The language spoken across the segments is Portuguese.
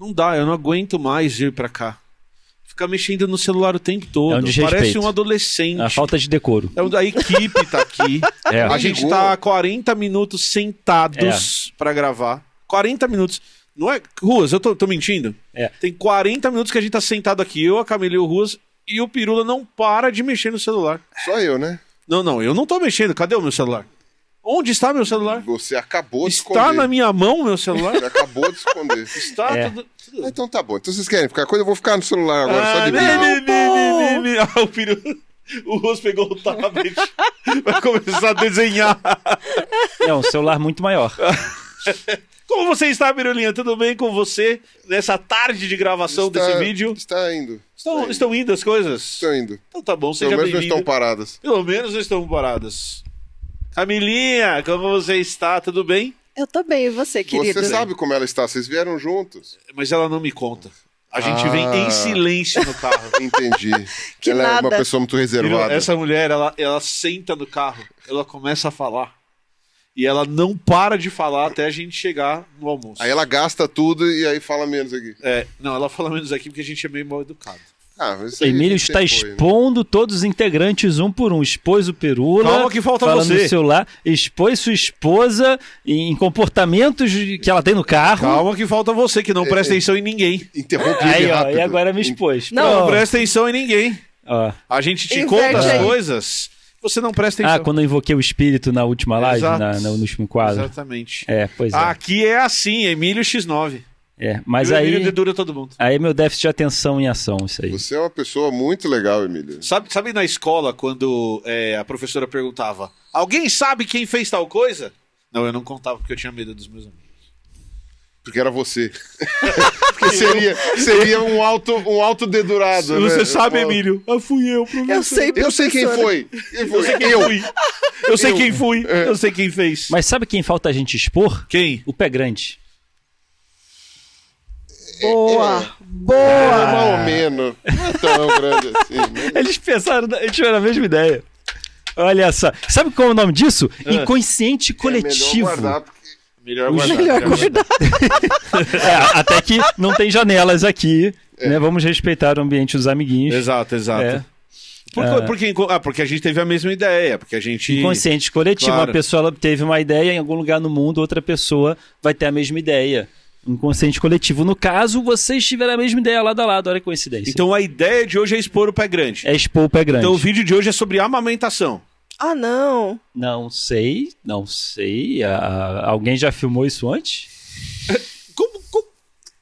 Não dá, eu não aguento mais ir pra cá. Ficar mexendo no celular o tempo todo. É um desrespeito. Parece um adolescente. A falta de decoro. A equipe tá aqui. É. A gente tá há 40 minutos sentados pra gravar. 40 minutos. Não é... Ruas, eu tô mentindo? É. Tem 40 minutos que a gente tá sentado aqui. Eu, a Camila e o Ruas. E o Pirula não para de mexer no celular. Só eu, né? Não, eu não tô mexendo. Cadê o meu celular? Onde está meu celular? Você acabou de esconder. Está na minha mão, meu celular? Você acabou de esconder. Está tudo... Ah, então tá bom. Então vocês querem ficar coisa? Eu vou ficar no celular agora, só de brinco. O Pirula... O Ruas pegou o tablet. Vai começar a desenhar. É um celular muito maior. Como você está, Pirulinha? Tudo bem com você nessa tarde de gravação desse vídeo? Está indo. Estão indo as coisas? Estão indo. Então tá bom, seja Pelo menos não bem-vindo. estão paradas. Pelo menos não estão paradas. Camilinha, como você está? Tudo bem? Eu tô bem, e você, querido? Você sabe como ela está, vocês vieram juntos. Mas ela não me conta. A gente vem em silêncio no carro. Entendi. Que ela é nada. uma pessoa muito reservada. Essa mulher, ela senta no carro, ela começa a falar. E ela não para de falar até a gente chegar no almoço. Aí ela gasta tudo e aí fala menos aqui. Não, ela fala menos aqui porque a gente é meio mal educado. Mas isso aí Emílio sempre está foi, né? expondo todos os integrantes um por um. Expôs o Pirula. Calma que falta falando você. no celular. Expôs sua esposa em comportamentos que ela tem no carro. Calma que falta você, que não presta atenção em ninguém. Interrompe Aí, ele ó, rápido. e agora me expôs. Não, Não presta atenção em ninguém. Ó. A gente te Inverte conta as aí. coisas, você não presta atenção. Quando eu invoquei o espírito na última live, Exato. no último quadro. Exatamente. Pois é. Aqui é assim, Emílio X9. Mas E o Emílio aí, dedura todo mundo. aí meu déficit de atenção em ação, isso aí. Você é uma pessoa muito legal, Emílio. Sabe na escola, quando a professora perguntava: alguém sabe quem fez tal coisa? Não, eu não contava porque eu tinha medo dos meus amigos. Porque era você. Porque seria um autodedurado. Você né? sabe, Emílio? Fui eu, professor. Eu sei, Eu sei quem professora. foi. Quem foi? Eu sei quem fui. Eu sei quem fui. Eu sei quem fez. Mas sabe quem falta a gente expor? Quem? O Pé Grande. Boa, boa. Mais ou menos. Não é tão grande assim. Né? Eles tiveram a mesma ideia. Olha só. Sabe qual é o nome disso? Inconsciente coletivo. É melhor guardar, porque... Melhor Os- guardar. Melhor melhor guardar. guardar. Até que não tem janelas aqui. Né? Vamos respeitar o ambiente dos amiguinhos. Exato. É. Porque a gente teve a mesma ideia. Porque a gente. Inconsciente coletivo. Claro. Uma pessoa ela teve uma ideia em algum lugar no mundo, outra pessoa vai ter a mesma ideia. Inconsciente coletivo. No caso, vocês tiveram a mesma ideia lado a lado. Olha que coincidência. Então a ideia de hoje é expor o pé grande. É expor o Pé Grande. Então o vídeo de hoje é sobre amamentação. Ah, não. Não sei. Alguém já filmou isso antes?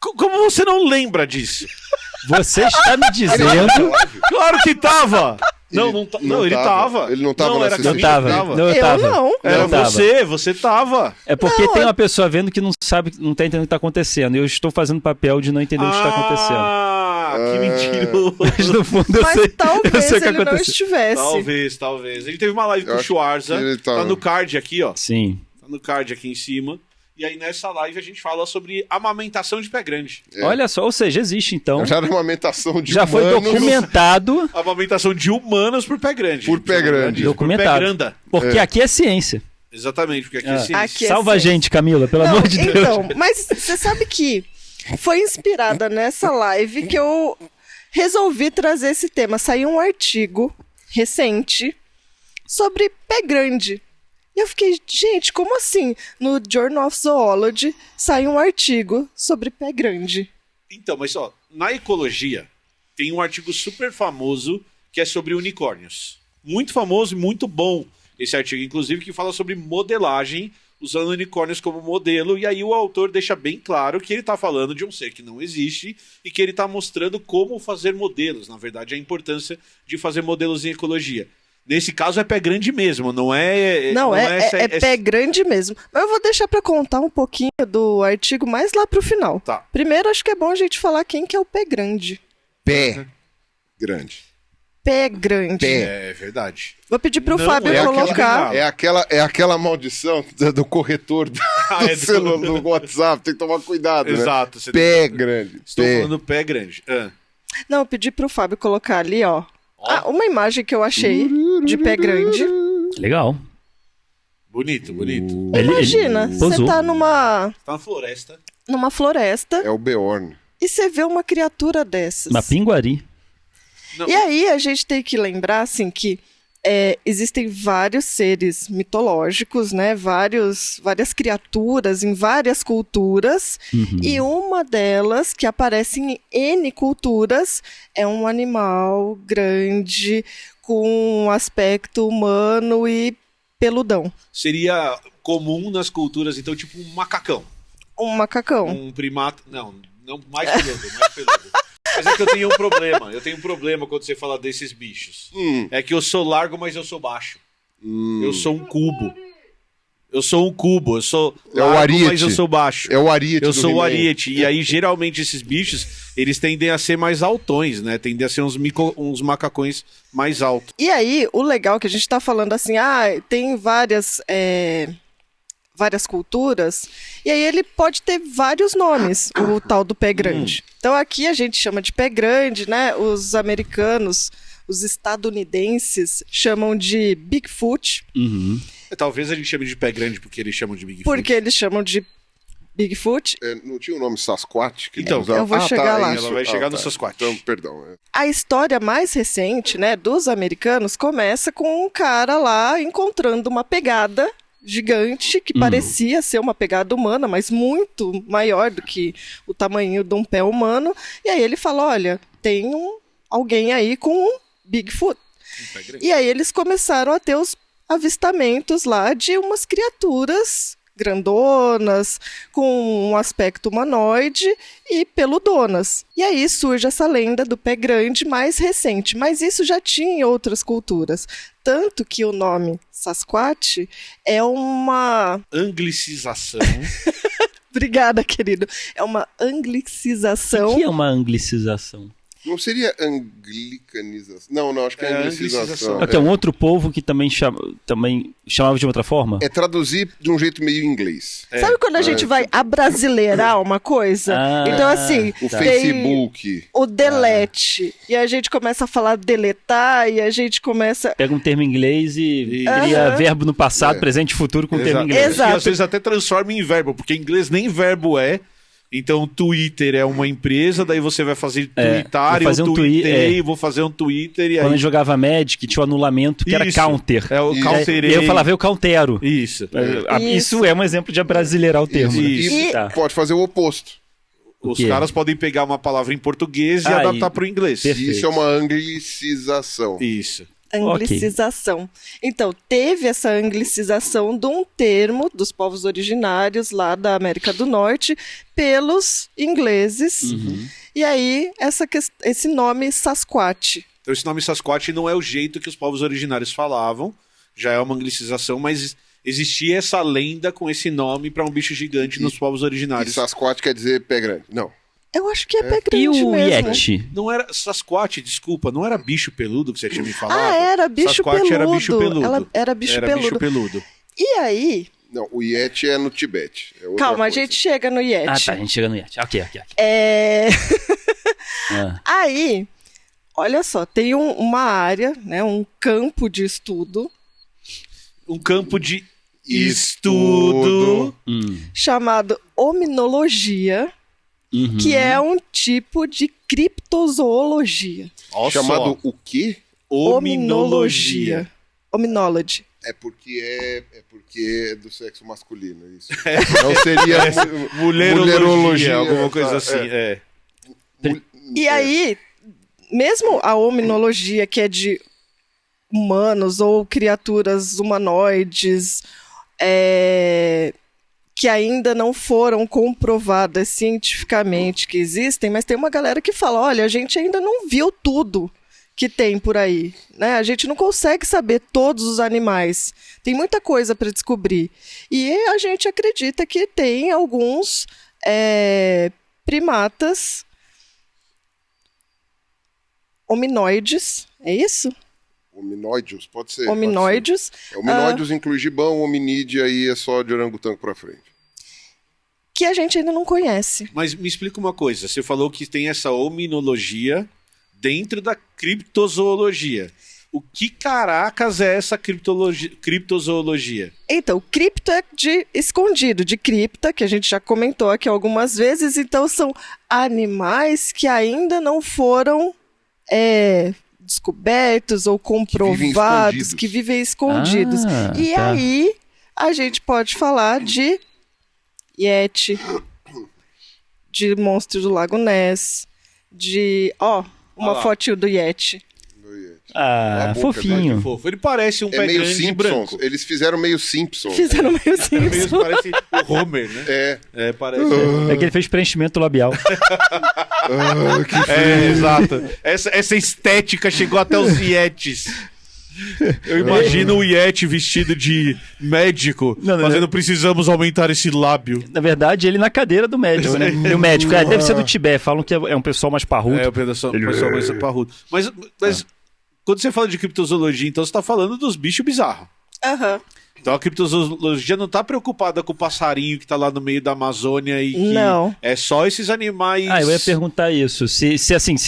Como você não lembra disso? Você está me dizendo... Claro que tava! Não, ele tava. Ele não tava na era sessão Não de Camila que tava. TV. Não, eu Eu tava. não. Era Eu tava. você tava. É porque Não, tem eu- uma pessoa vendo que não sabe, não tá entendendo o que tá acontecendo. Eu estou fazendo papel de não entender o que está acontecendo. Ah, que mentiroso. Mas no fundo eu Mas sei, eu talvez sei o que ele não aconteceu. estivesse. Talvez. A gente teve uma live com Eu o acho Schwarza. que ele Tá tava. no card aqui, ó. Sim. Tá no card aqui em cima. E aí nessa live a gente fala sobre amamentação de pé grande. Olha só, ou seja, existe então. Já era uma amamentação de Já foi humanos documentado. Amamentação de humanos por pé grande. Por pé grande. Documentado. Por pé granda. Porque aqui é ciência. Exatamente, porque aqui é Ah. ciência. Aqui é Salva a ciência. gente, Camila, pelo Não, amor de Deus. então, mas você sabe que foi inspirada nessa live que eu resolvi trazer esse tema. Saiu um artigo recente sobre pé grande. E eu fiquei, gente, como assim? No Journal of Zoology saiu um artigo sobre pé grande. Então, mas ó, na ecologia tem um artigo super famoso que é sobre unicórnios. Muito famoso e muito bom esse artigo, inclusive, que fala sobre modelagem usando unicórnios como modelo, e aí o autor deixa bem claro que ele está falando de um ser que não existe e que ele está mostrando como fazer modelos, na verdade, a importância de fazer modelos em ecologia. Nesse caso é pé grande mesmo, não é... Não, é pé grande mesmo. Mas eu vou deixar para contar um pouquinho do artigo mais lá pro final. Tá. Primeiro, acho que é bom a gente falar quem que é o pé grande. Pé grande. Pé grande. Pé. É verdade. Vou pedir pro Não Fábio é colocar. aquele É aquela maldição do corretor do, É do- celular, do WhatsApp. Tem que tomar cuidado, né? Exato. Você Pé grande. Estou Pé. falando pé grande. Não, eu pedi pro Fábio colocar ali, ó. Uma imagem que eu achei de pé grande. Legal. Bonito. Ele Imagina, você posou. tá numa Tá na floresta. floresta. É o Beorn. e você vê uma criatura dessas. Uma pinguari. Não, E aí a gente tem que lembrar, assim, que existem vários seres mitológicos, né? Várias criaturas em várias culturas. E uma delas, que aparece em N culturas, é um animal grande, com um aspecto humano e peludão. seria comum nas culturas, então, tipo um macacão. Um macacão. Um primata. Não mais peludo, mais peludo. Mas é que eu tenho um problema. Eu tenho um problema quando você fala desses bichos. É que eu sou largo, mas eu sou baixo. Eu sou um cubo. Eu sou É o largo, ariete. mas eu sou baixo. É o ariete Eu do sou o He-Man. ariete. E aí, geralmente, esses bichos, eles tendem a ser mais altões, né? Tendem a ser uns macacões mais altos. E aí, o legal é que a gente tá falando assim, tem várias culturas, e aí ele pode ter vários nomes, o tal do pé grande. Então aqui a gente chama de pé grande, né? Os americanos, os estadunidenses chamam de Bigfoot, Talvez a gente chame de pé grande porque eles chamam de Bigfoot. porque eles chamam de Bigfoot. Não tinha o nome Sasquatch? Que Então, eles usavam? eu vou chegar lá. isso. Ela vai chegar no tá. Sasquatch. Então, perdão. A história mais recente, né, dos americanos começa com um cara lá encontrando uma pegada gigante que parecia ser uma pegada humana, mas muito maior do que o tamanho de um pé humano. E aí ele fala, olha, tem alguém aí com um Bigfoot. Um pé grande. E aí eles começaram a ter os avistamentos lá de umas criaturas grandonas, com um aspecto humanoide e peludonas. E aí surge essa lenda do pé grande mais recente, mas isso já tinha em outras culturas. Tanto que o nome Sasquatch é uma... Anglicização. Obrigada, querido. É uma anglicização. O que é uma anglicização? Não seria anglicanização? Não, acho que é anglicização. anglicização. Tem um outro povo que também chamava de outra forma? É traduzir de um jeito meio inglês. Sabe quando a gente vai abrasileirar uma coisa? Ah, Então, assim, O Tá. tem Facebook. o delete. E a gente começa a falar deletar, e a gente começa... Pega um termo em inglês e Aham. cria verbo no passado, É. presente e futuro com o termo em Exato. inglês. Exato. E às vezes até transforma em verbo, porque em inglês nem verbo é. Então, Twitter é uma empresa, daí você vai fazer tweetar, vou fazer eu um tuitei, vou fazer um Twitter, e Quando a aí... gente jogava Magic, tinha o anulamento, que era Isso. counter. É o Isso. counterei. E aí eu falava, eu countero. Isso. Isso é um exemplo de abrasileirar o termo. né? Isso. E Tá. pode fazer o oposto. Os quê? caras podem pegar uma palavra em português e Ah, adaptar e- para o inglês. Perfeito. Isso é uma anglicização. Isso. Anglicização. Então, teve essa anglicização de um termo dos povos originários lá da América do Norte pelos ingleses. E aí, esse nome Sasquatch. Então esse nome Sasquatch não é o jeito que os povos originários falavam, já é uma anglicização, mas existia essa lenda com esse nome para um bicho gigante nos povos E originários. Sasquatch quer dizer pé grande. Não. Eu acho que é pé grande E o mesmo. Yeti? Não era Sasquatch, desculpa, não era bicho peludo que você tinha me falado? Era bicho Sasquatch peludo. era bicho peludo. Ela era bicho Era peludo. bicho peludo. E aí, Não, o Yeti é no Tibete. É outra calma, a coisa. gente chega no Yeti. Ah, tá, a gente chega no Yeti. Ok. Ah. Aí, olha só, tem uma área, né, um campo de estudo Um campo de Estudo. estudo. chamado hominologia, que é um tipo de criptozoologia. Olha Chamado só, o quê? hominologia. Hominology. É porque é do sexo masculino, isso. Não seria Mulherologia, alguma coisa tá, assim. É. E aí, mesmo a hominologia, que é de humanos ou criaturas humanoides, que ainda não foram comprovadas cientificamente que existem, mas tem uma galera que fala, olha, a gente ainda não viu tudo que tem por aí, né? A gente não consegue saber todos os animais. Tem muita coisa para descobrir. E a gente acredita que tem alguns primatas hominoides, é isso? Hominóideos, pode ser. Hominoides. Pode ser. Hominóideos inclui gibão, hominídeo, aí é só de orangotango pra frente. Que a gente ainda não conhece. Mas me explica uma coisa. Você falou que tem essa hominologia dentro da criptozoologia. O que caracas é essa criptozoologia? Então, cripto é de escondido, de cripta, que a gente já comentou aqui algumas vezes. Então, são animais que ainda não foram descobertos ou comprovados, que vivem escondidos. E tá. aí, a gente pode falar de Yeti, de monstro do Lago Ness, de... uma fotinho do Yeti. Ah, fofinho. Fofo. Ele parece um pé meio grande Simpsons. branco. Eles fizeram meio Simpsons. Fizeram meio Meio Simpsons. parece o Homer, né? É. Parece. É que ele fez preenchimento labial. Exato. Essa estética chegou até os Yetis. Eu imagino o Yeti vestido de médico, fazendo precisamos aumentar esse lábio. Na verdade, ele na cadeira do médico, né? E o médico, deve ser do Tibete. Falam que é um pessoal mais parrudo. É, o pessoal mais parrudo. Mas quando você fala de criptozoologia, então você tá falando dos bichos bizarros. Aham. Então a criptozoologia não tá preocupada com o passarinho que tá lá no meio da Amazônia e que Não. é só esses animais... Eu ia perguntar isso. Se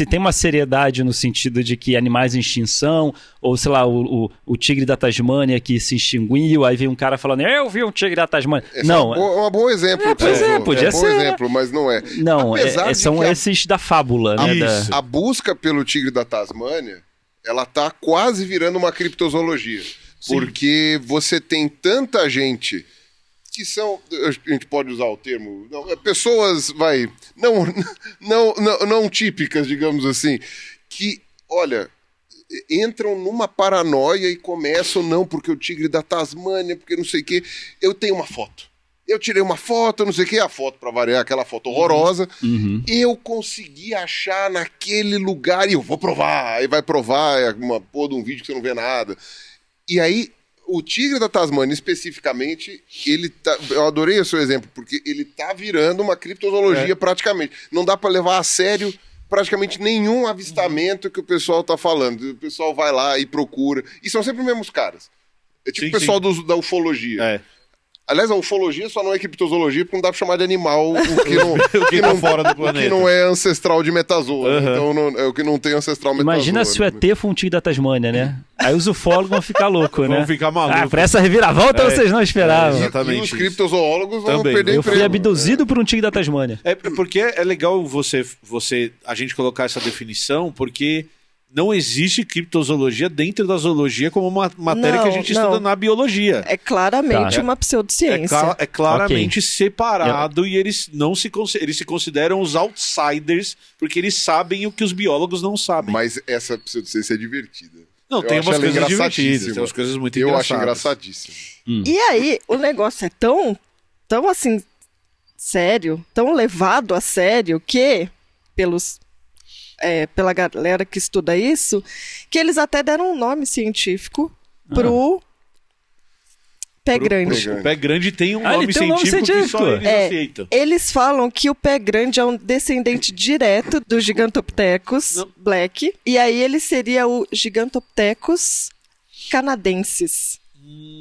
tem uma seriedade no sentido de que animais em extinção, ou sei lá, o tigre da Tasmânia que se extinguiu, aí vem um cara falando, eu vi um tigre da Tasmânia. Não. É um bom exemplo. Podia ser. Um bom exemplo, mas não é. Não, Apesar de são que esses da fábula, né? Isso. a busca pelo tigre da Tasmânia, ela tá quase virando uma criptozoologia. Sim. Porque você tem tanta gente que são, a gente pode usar o termo, pessoas, não típicas, digamos assim, que, olha, entram numa paranoia e começam, porque o tigre da Tasmânia, porque não sei o quê, eu tenho uma foto. Eu tirei uma foto, não sei o que, a foto, pra variar, aquela foto horrorosa. Eu consegui achar naquele lugar e eu vou provar. Aí vai provar, é uma porra de um vídeo que você não vê nada. E aí, o tigre da Tasmânia, especificamente, eu adorei o seu exemplo, porque ele tá virando uma criptozoologia praticamente. Não dá pra levar a sério praticamente nenhum avistamento que o pessoal tá falando. O pessoal vai lá e procura. E são sempre os mesmos caras. É tipo o pessoal da ufologia. Aliás, a ufologia só não é criptozoologia porque não dá pra chamar de animal o que não fora do planeta. O que não é ancestral de metazoa. Então é o que não tem ancestral metazoa. Imagina se o ET for um tigre da Tasmânia, né? Aí os ufólogos vão ficar loucos, né? Vão ficar malucos. Pra essa reviravolta vocês não esperavam. Exatamente. E os criptozoólogos vão Também. perder Eu emprego. fui abduzido por um tigre da Tasmânia. É porque é legal a gente colocar essa definição, porque não existe criptozoologia dentro da zoologia como uma matéria que a gente estuda na biologia. É claramente uma pseudociência. É claramente separado e eles se consideram os outsiders porque eles sabem o que os biólogos não sabem. Mas essa pseudociência é divertida. Não, tem umas coisas divertidas, tem umas coisas muito engraçadas. Eu acho engraçadíssimo. E aí, o negócio é tão assim, sério, tão levado a sério que, pela galera que estuda isso, que eles até deram um nome científico pro pé grande. O pé grande tem um nome tem um nome científico que só eles aceitam. Eles falam que o pé grande é um descendente direto do Gigantopithecus black, e aí ele seria o Gigantopithecus canadensis,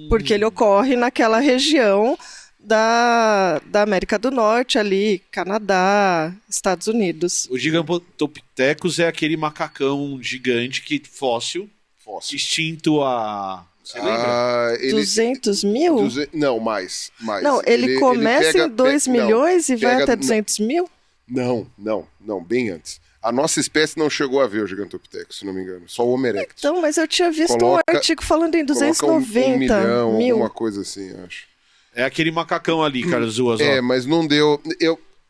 porque ele ocorre naquela região da América do Norte ali, Canadá, Estados Unidos. O Gigantopithecus é aquele macacão gigante fóssil. Extinto há... Você lembra? 200 mil? Não, mais. Não, ele começa em 2 milhões e vai até 200 mil? Não, bem antes. A nossa espécie não chegou a ver o Gigantopithecus, se não me engano. Só o Homo erectus. Então, mas eu tinha visto um artigo falando em 290 um milhão, mil. Alguma coisa assim, acho. É aquele macacão ali, cara, Zuas. Mas não deu...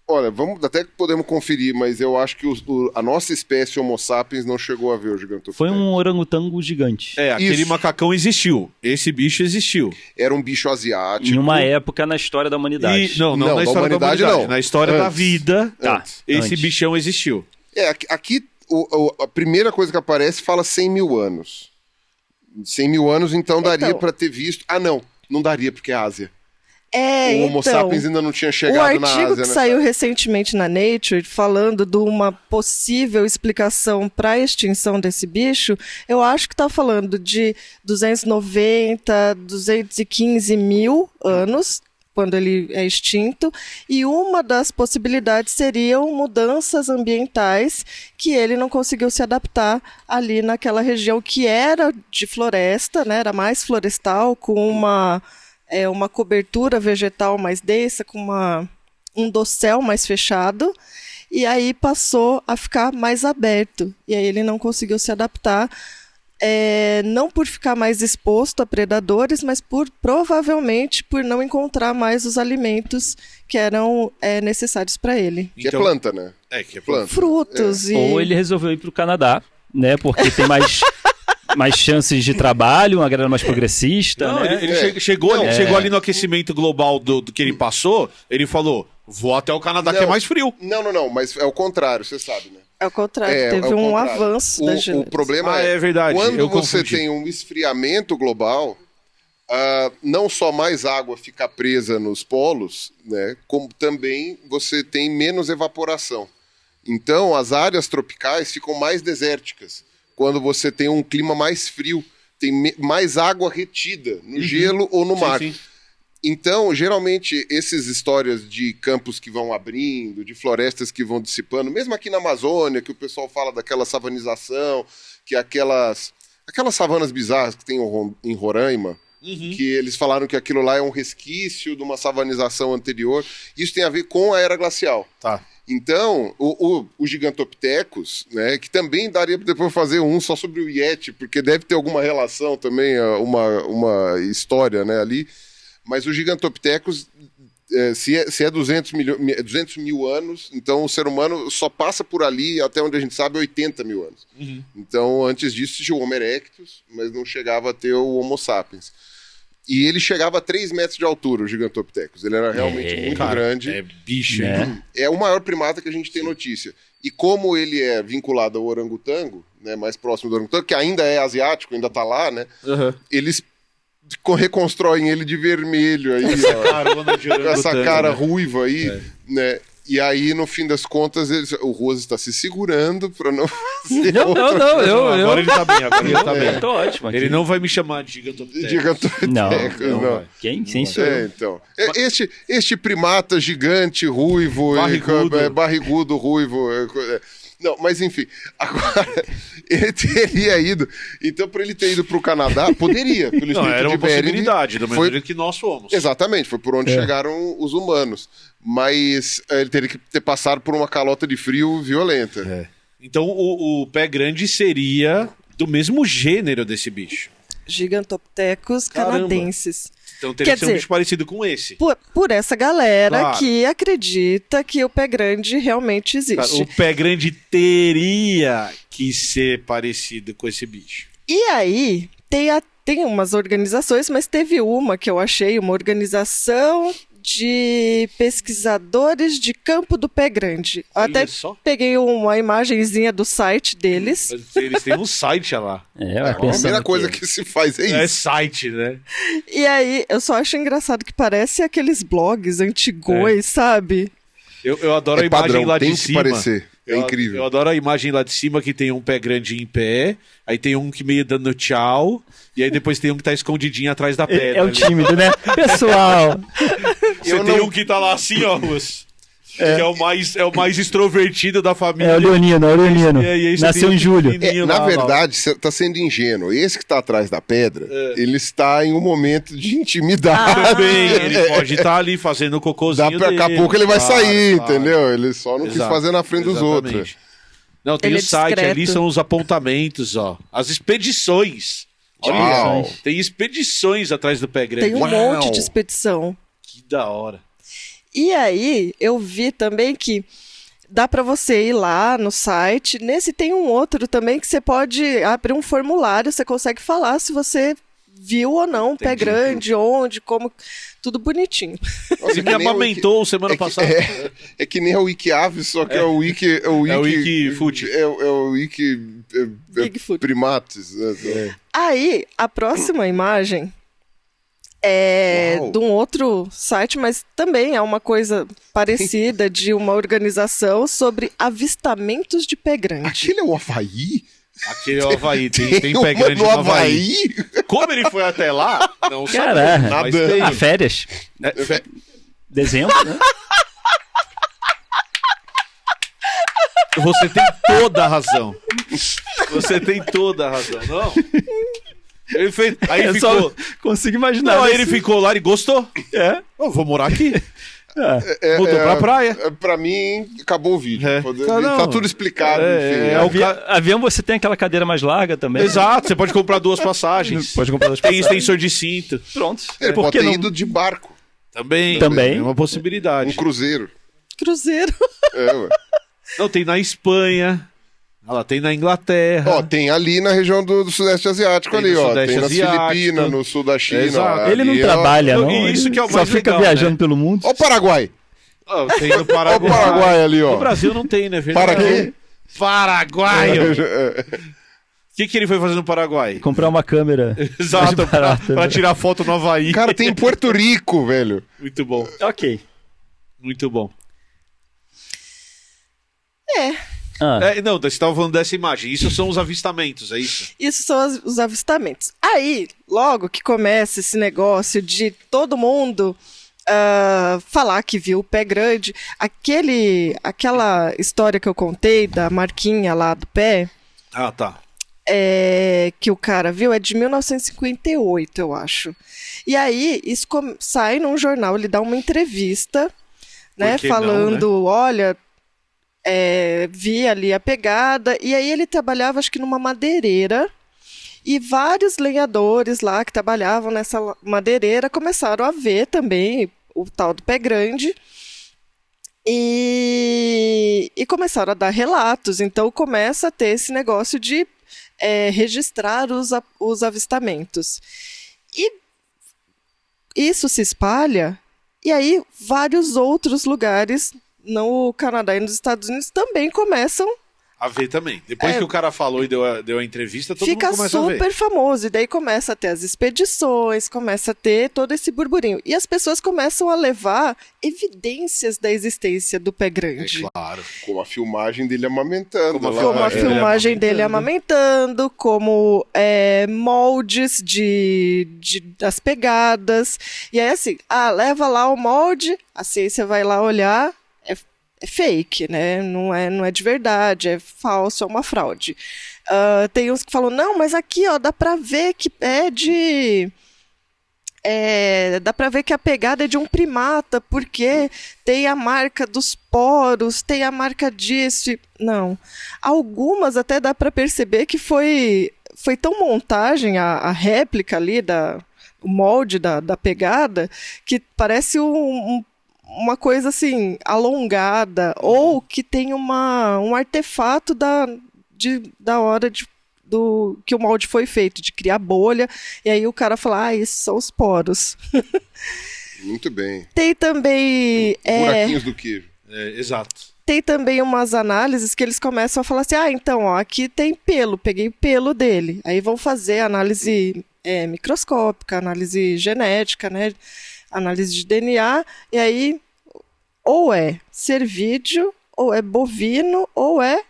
Olha, até que podemos conferir, mas eu acho que a nossa espécie Homo sapiens não chegou a ver o Gigantopithecus. Foi um orangotango gigante. Aquele macacão existiu. Esse bicho existiu. Era um bicho asiático. Em uma época na história da humanidade. Não na história da humanidade, não. Na história da vida, esse bichão existiu. Aqui a primeira coisa que aparece fala 100 mil anos. 100 mil anos, então daria para ter visto... Não daria porque é Ásia. O Homo sapiens ainda não tinha chegado na Ásia. O artigo que saiu recentemente na Nature, falando de uma possível explicação para a extinção desse bicho, eu acho que está falando de 290, 215 mil anos, quando ele é extinto, e uma das possibilidades seriam mudanças ambientais que ele não conseguiu se adaptar ali naquela região que era de floresta, né, era mais florestal, com uma cobertura vegetal mais densa, com um dossel mais fechado, e aí passou a ficar mais aberto, e aí ele não conseguiu se adaptar, não por ficar mais exposto a predadores, mas provavelmente por não encontrar mais os alimentos que eram necessários para ele. Que é planta, né? Que é planta. Frutos e... Ou ele resolveu ir para o Canadá, né? Porque tem mais chances de trabalho, uma grana mais progressista, Não, né? ele chegou ali no aquecimento global do que ele passou, ele falou, vou até o Canadá que é mais frio. Não, mas é o contrário, você sabe, né? É o contrário, teve um avanço da genética. O problema é verdade, quando você tem um esfriamento global, não só mais água fica presa nos polos, né, como também você tem menos evaporação. Então, as áreas tropicais ficam mais desérticas. Quando você tem um clima mais frio, tem mais água retida no gelo ou no mar. Sim. Então, geralmente, essas histórias de campos que vão abrindo, de florestas que vão dissipando, mesmo aqui na Amazônia, que o pessoal fala daquela savanização, que aquelas savanas bizarras que tem em Roraima, que eles falaram que aquilo lá é um resquício de uma savanização anterior, isso tem a ver com a era glacial. Tá. Então, o Gigantopithecus, né, que também daria para depois fazer um só sobre o Yeti, porque deve ter alguma relação também, uma história, né, ali. Mas o Gigantopithecus, se é 200 mil anos, então o ser humano só passa por ali, até onde a gente sabe, 80 mil anos. Então, antes disso, tinha o Homo erectus, mas não chegava a ter o Homo sapiens. E ele chegava a 3 metros de altura, o Gigantopithecus. Ele era realmente muito grande. É bicho, né? É o maior primata que a gente tem notícia. E como ele é vinculado ao orangotango, né, mais próximo do orangotango, que ainda é asiático, ainda tá lá, né? Eles reconstroem ele de vermelho aí, ó, essa cara ruiva aí, né? E aí, no fim das contas, o Rose está se segurando para não fazer Agora ele tá bem, agora ele tá bem. Eu tô ótimo aqui. Ele não vai me chamar de Gigantopithecus. Gigantopithecus, não. Quem sou eu? Então. Este primata gigante, ruivo, barrigudo, ruivo... Não, mas enfim, agora ele teria ido. Então, para ele ter ido para o Canadá, poderia. Pelo Não, era uma de Bering, possibilidade, da maneira que nós fomos. Exatamente, foi por onde chegaram os humanos. Mas ele teria que ter passado por uma calota de frio violenta. Então, o pé grande seria do mesmo gênero desse bicho. Gigantopithecus canadensis. Então teria Quer que ser um dizer, bicho parecido com esse. Por essa galera Claro. que acredita que o pé grande realmente existe. O pé grande teria que ser parecido com esse bicho. E aí, tem umas organizações, mas teve uma que eu achei, uma organização de pesquisadores de campo do pé grande. Eu Olha até só. peguei uma imagenzinha do site deles. Mas eles têm um site lá. A primeira coisa que se faz é É isso. site, né? E aí, eu só acho engraçado que parece aqueles blogs antigões, sabe? Eu adoro a imagem padrão, lá de tem cima. que parecer. É incrível. Eu adoro a imagem lá de cima que tem um pé grande em pé, aí tem um que meio dando tchau, e aí depois tem um que tá escondidinho atrás da pedra. É o tímido, né? Pessoal, Você tem um que tá lá assim, ó, Ruas. Que é o mais extrovertido da família. é o Leonino. E aí você Nasceu tem em julho. pequenininho Na lá, verdade, você tá sendo ingênuo. Esse que tá atrás da pedra, ele está em um momento de intimidade. Também, ele pode estar ali fazendo o cocôzinho Daqui a dele. pouco ele vai Claro, sair, claro. entendeu? Ele só não quis Exato, fazer na frente dos exatamente. outros. Não, tem Ele o é site, discreto. ali são os apontamentos, ó. As expedições. Uau. Tem expedições atrás do pé grande. Tem um Uau. monte de expedição. Que da hora. E aí, eu vi também que dá para você ir lá no site. Nesse tem um outro também que você pode abrir um formulário, você consegue falar se você viu ou não o pé Entendi. grande, onde, como, tudo bonitinho. Nossa, Você é me que nem amamentou semana passada. É que nem a WikiAves, só que é o Wiki... É o Wikifoot. É o Wiki... Bigfoot. Primates. Né? Aí, a próxima imagem é Uau. de um outro site, mas também é uma coisa parecida, de uma organização sobre avistamentos de pé grande. Aquele é o Havaí? Aquele é o Havaí, tem pé uma grande no no Havaí. Havaí? Como ele foi até lá, não Caraca. sabemos, mas tem. a férias. Dezembro, né? Você tem toda a razão. Você tem toda a razão. Não. Ele fez. Aí ele ficou. Só consigo imaginar. Não, aí ele ficou lá e gostou. É. Eu vou morar aqui. É. Mudou pra praia. Pra mim, acabou o vídeo. É. Tá tudo explicado, enfim. Avião você tem aquela cadeira mais larga também. Exato, você pode comprar 2 passagens. Pode comprar 2 Tem passagens. extensor de cinto. Pronto. Ele Por pode que ter não? ido de barco, Também. Também. É uma possibilidade. um cruzeiro. Cruzeiro. Ué. Não, tem na Espanha. Ela tem na Inglaterra. Ó, tem ali na região do Sudeste Asiático Tem ali, no ó. Sudeste Tem nas Asiático. Filipinas, no sul da China. Exato. ó, Ele não ali, ó. trabalha, não. E isso Ele que é o só mais fica legal, viajando né? pelo mundo. Ó o Paraguai. Ó, tem no Ó o Paraguai. Paraguai ali, ó. No Brasil não tem, né? Para quê? Paraguaio. O que ele foi fazer no Paraguai? Comprar uma câmera. Exato, mais barata, pra né? tirar foto no Havaí. Cara, tem em Porto Rico, velho. Muito bom, Ok. muito bom. Ah, Não, você estava falando dessa imagem. Isso são os avistamentos, é isso? Isso são os avistamentos. Aí, logo que começa esse negócio de todo mundo falar que viu o pé grande, aquela história que eu contei da marquinha lá do pé, Ah, tá. que o cara viu, é de 1958, eu acho. E aí, isso sai num jornal, ele dá uma entrevista, né, Por que não, falando, olha, vi ali a pegada, e aí ele trabalhava, acho que numa madeireira, e vários lenhadores lá que trabalhavam nessa madeireira começaram a ver também o tal do pé grande, e começaram a dar relatos. Então começa a ter esse negócio de registrar os avistamentos. E isso se espalha, e aí vários outros lugares no Canadá e nos Estados Unidos também começam. A ver também. Depois que o cara falou e deu a entrevista, todo Fica mundo começa a ver. super famoso, e daí começa a ter as expedições, começa a ter todo esse burburinho. E as pessoas começam a levar evidências da existência do pé grande. Claro. Com a filmagem dele amamentando. Como a lá. Como a ele filmagem dele amamentando, como moldes das pegadas. E aí assim, leva lá o molde, a ciência vai lá olhar, é fake, né? Não é de verdade, é falso, é uma fraude. Tem uns que falam, não, mas aqui, ó, dá pra ver que dá pra ver que a pegada é de um primata, porque tem a marca dos poros, tem a marca disso. Não. Algumas até dá pra perceber que foi tão montagem a réplica ali, o molde da pegada, que parece uma coisa assim, alongada, ou que tem um artefato da hora que o molde foi feito, de criar bolha, e aí o cara fala, esses são os poros. Muito bem. Tem também... Buraquinhos do queijo. Exato. Tem também umas análises que eles começam a falar assim, então, ó, aqui tem pelo, peguei o pelo dele. Aí vão fazer análise microscópica, análise genética, né? Análise de DNA, e aí ou é cervídeo, ou é bovino, ou é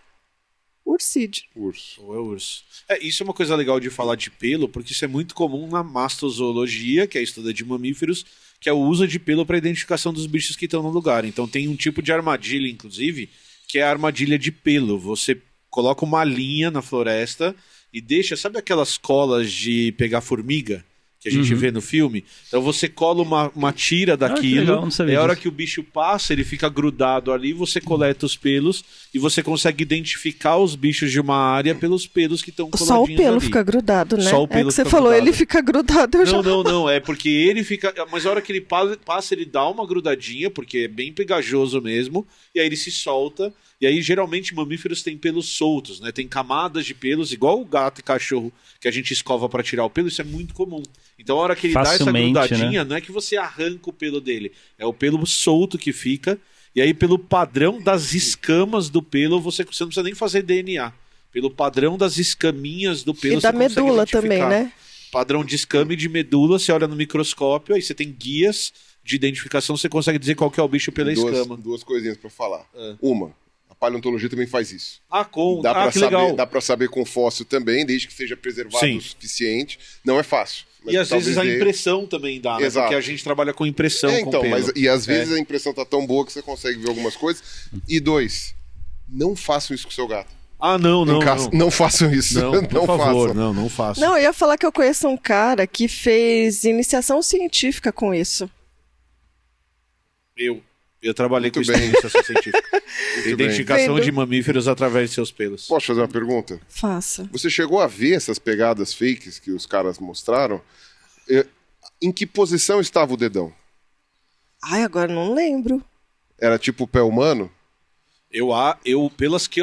ursídeo. Urso. Ou é urso. Isso é uma coisa legal de falar de pelo, porque isso é muito comum na mastozoologia, que é a estudo de mamíferos, que é o uso de pelo para identificação dos bichos que estão no lugar. Então tem um tipo de armadilha, inclusive, que é a armadilha de pelo. Você coloca uma linha na floresta e deixa, sabe aquelas colas de pegar formiga que a gente vê no filme? Então você cola uma tira daquilo, legal, não sabia a hora disso. que o bicho passa, ele fica grudado ali, você coleta os pelos e você consegue identificar os bichos de uma área pelos pelos que estão coladinhos Só o pelo ali. fica grudado, né? Só o pelo que você fica falou, grudado. ele fica grudado, eu já... Não, é porque ele fica... Mas a hora que ele passa, ele dá uma grudadinha, porque é bem pegajoso mesmo, e aí ele se solta, e aí geralmente mamíferos têm pelos soltos, né? Tem camadas de pelos, igual o gato e cachorro, que a gente escova para tirar o pelo, isso é muito comum. Então a hora que ele dá essa Facilmente, grudadinha, não é que você arranca o pelo dele, é o pelo solto que fica, e aí pelo padrão das escamas do pelo, você não precisa nem fazer DNA. Pelo padrão das escaminhas do pelo, E da você consegue medula identificar. também, né? Padrão de escama e de medula, você olha no microscópio, aí você tem guias de identificação, você consegue dizer qual que é o bicho pela escama. Duas coisinhas pra falar. Uma, a paleontologia também faz isso. Que legal. Dá pra saber com fóssil também, desde que seja preservado Sim. o suficiente. Não é fácil. Mas E às vezes a talvez dê. impressão também dá, né? Exato. Porque a gente trabalha com impressão, com Então, pelo. e às vezes a impressão tá tão boa que você consegue ver algumas coisas. E 2, não façam isso com o seu gato. Ah, não. Não façam isso. Não, por favor, façam. não faço. Não, eu ia falar que eu conheço um cara que fez iniciação científica com isso. Eu trabalhei Muito com bem. iniciação científica. Muito Identificação bem. de mamíferos através de seus pelos. Posso fazer uma pergunta? Faça. Você chegou a ver essas pegadas fakes que os caras mostraram? Em que posição estava o dedão? Ai, agora não lembro. Era tipo o pé humano? Pelas que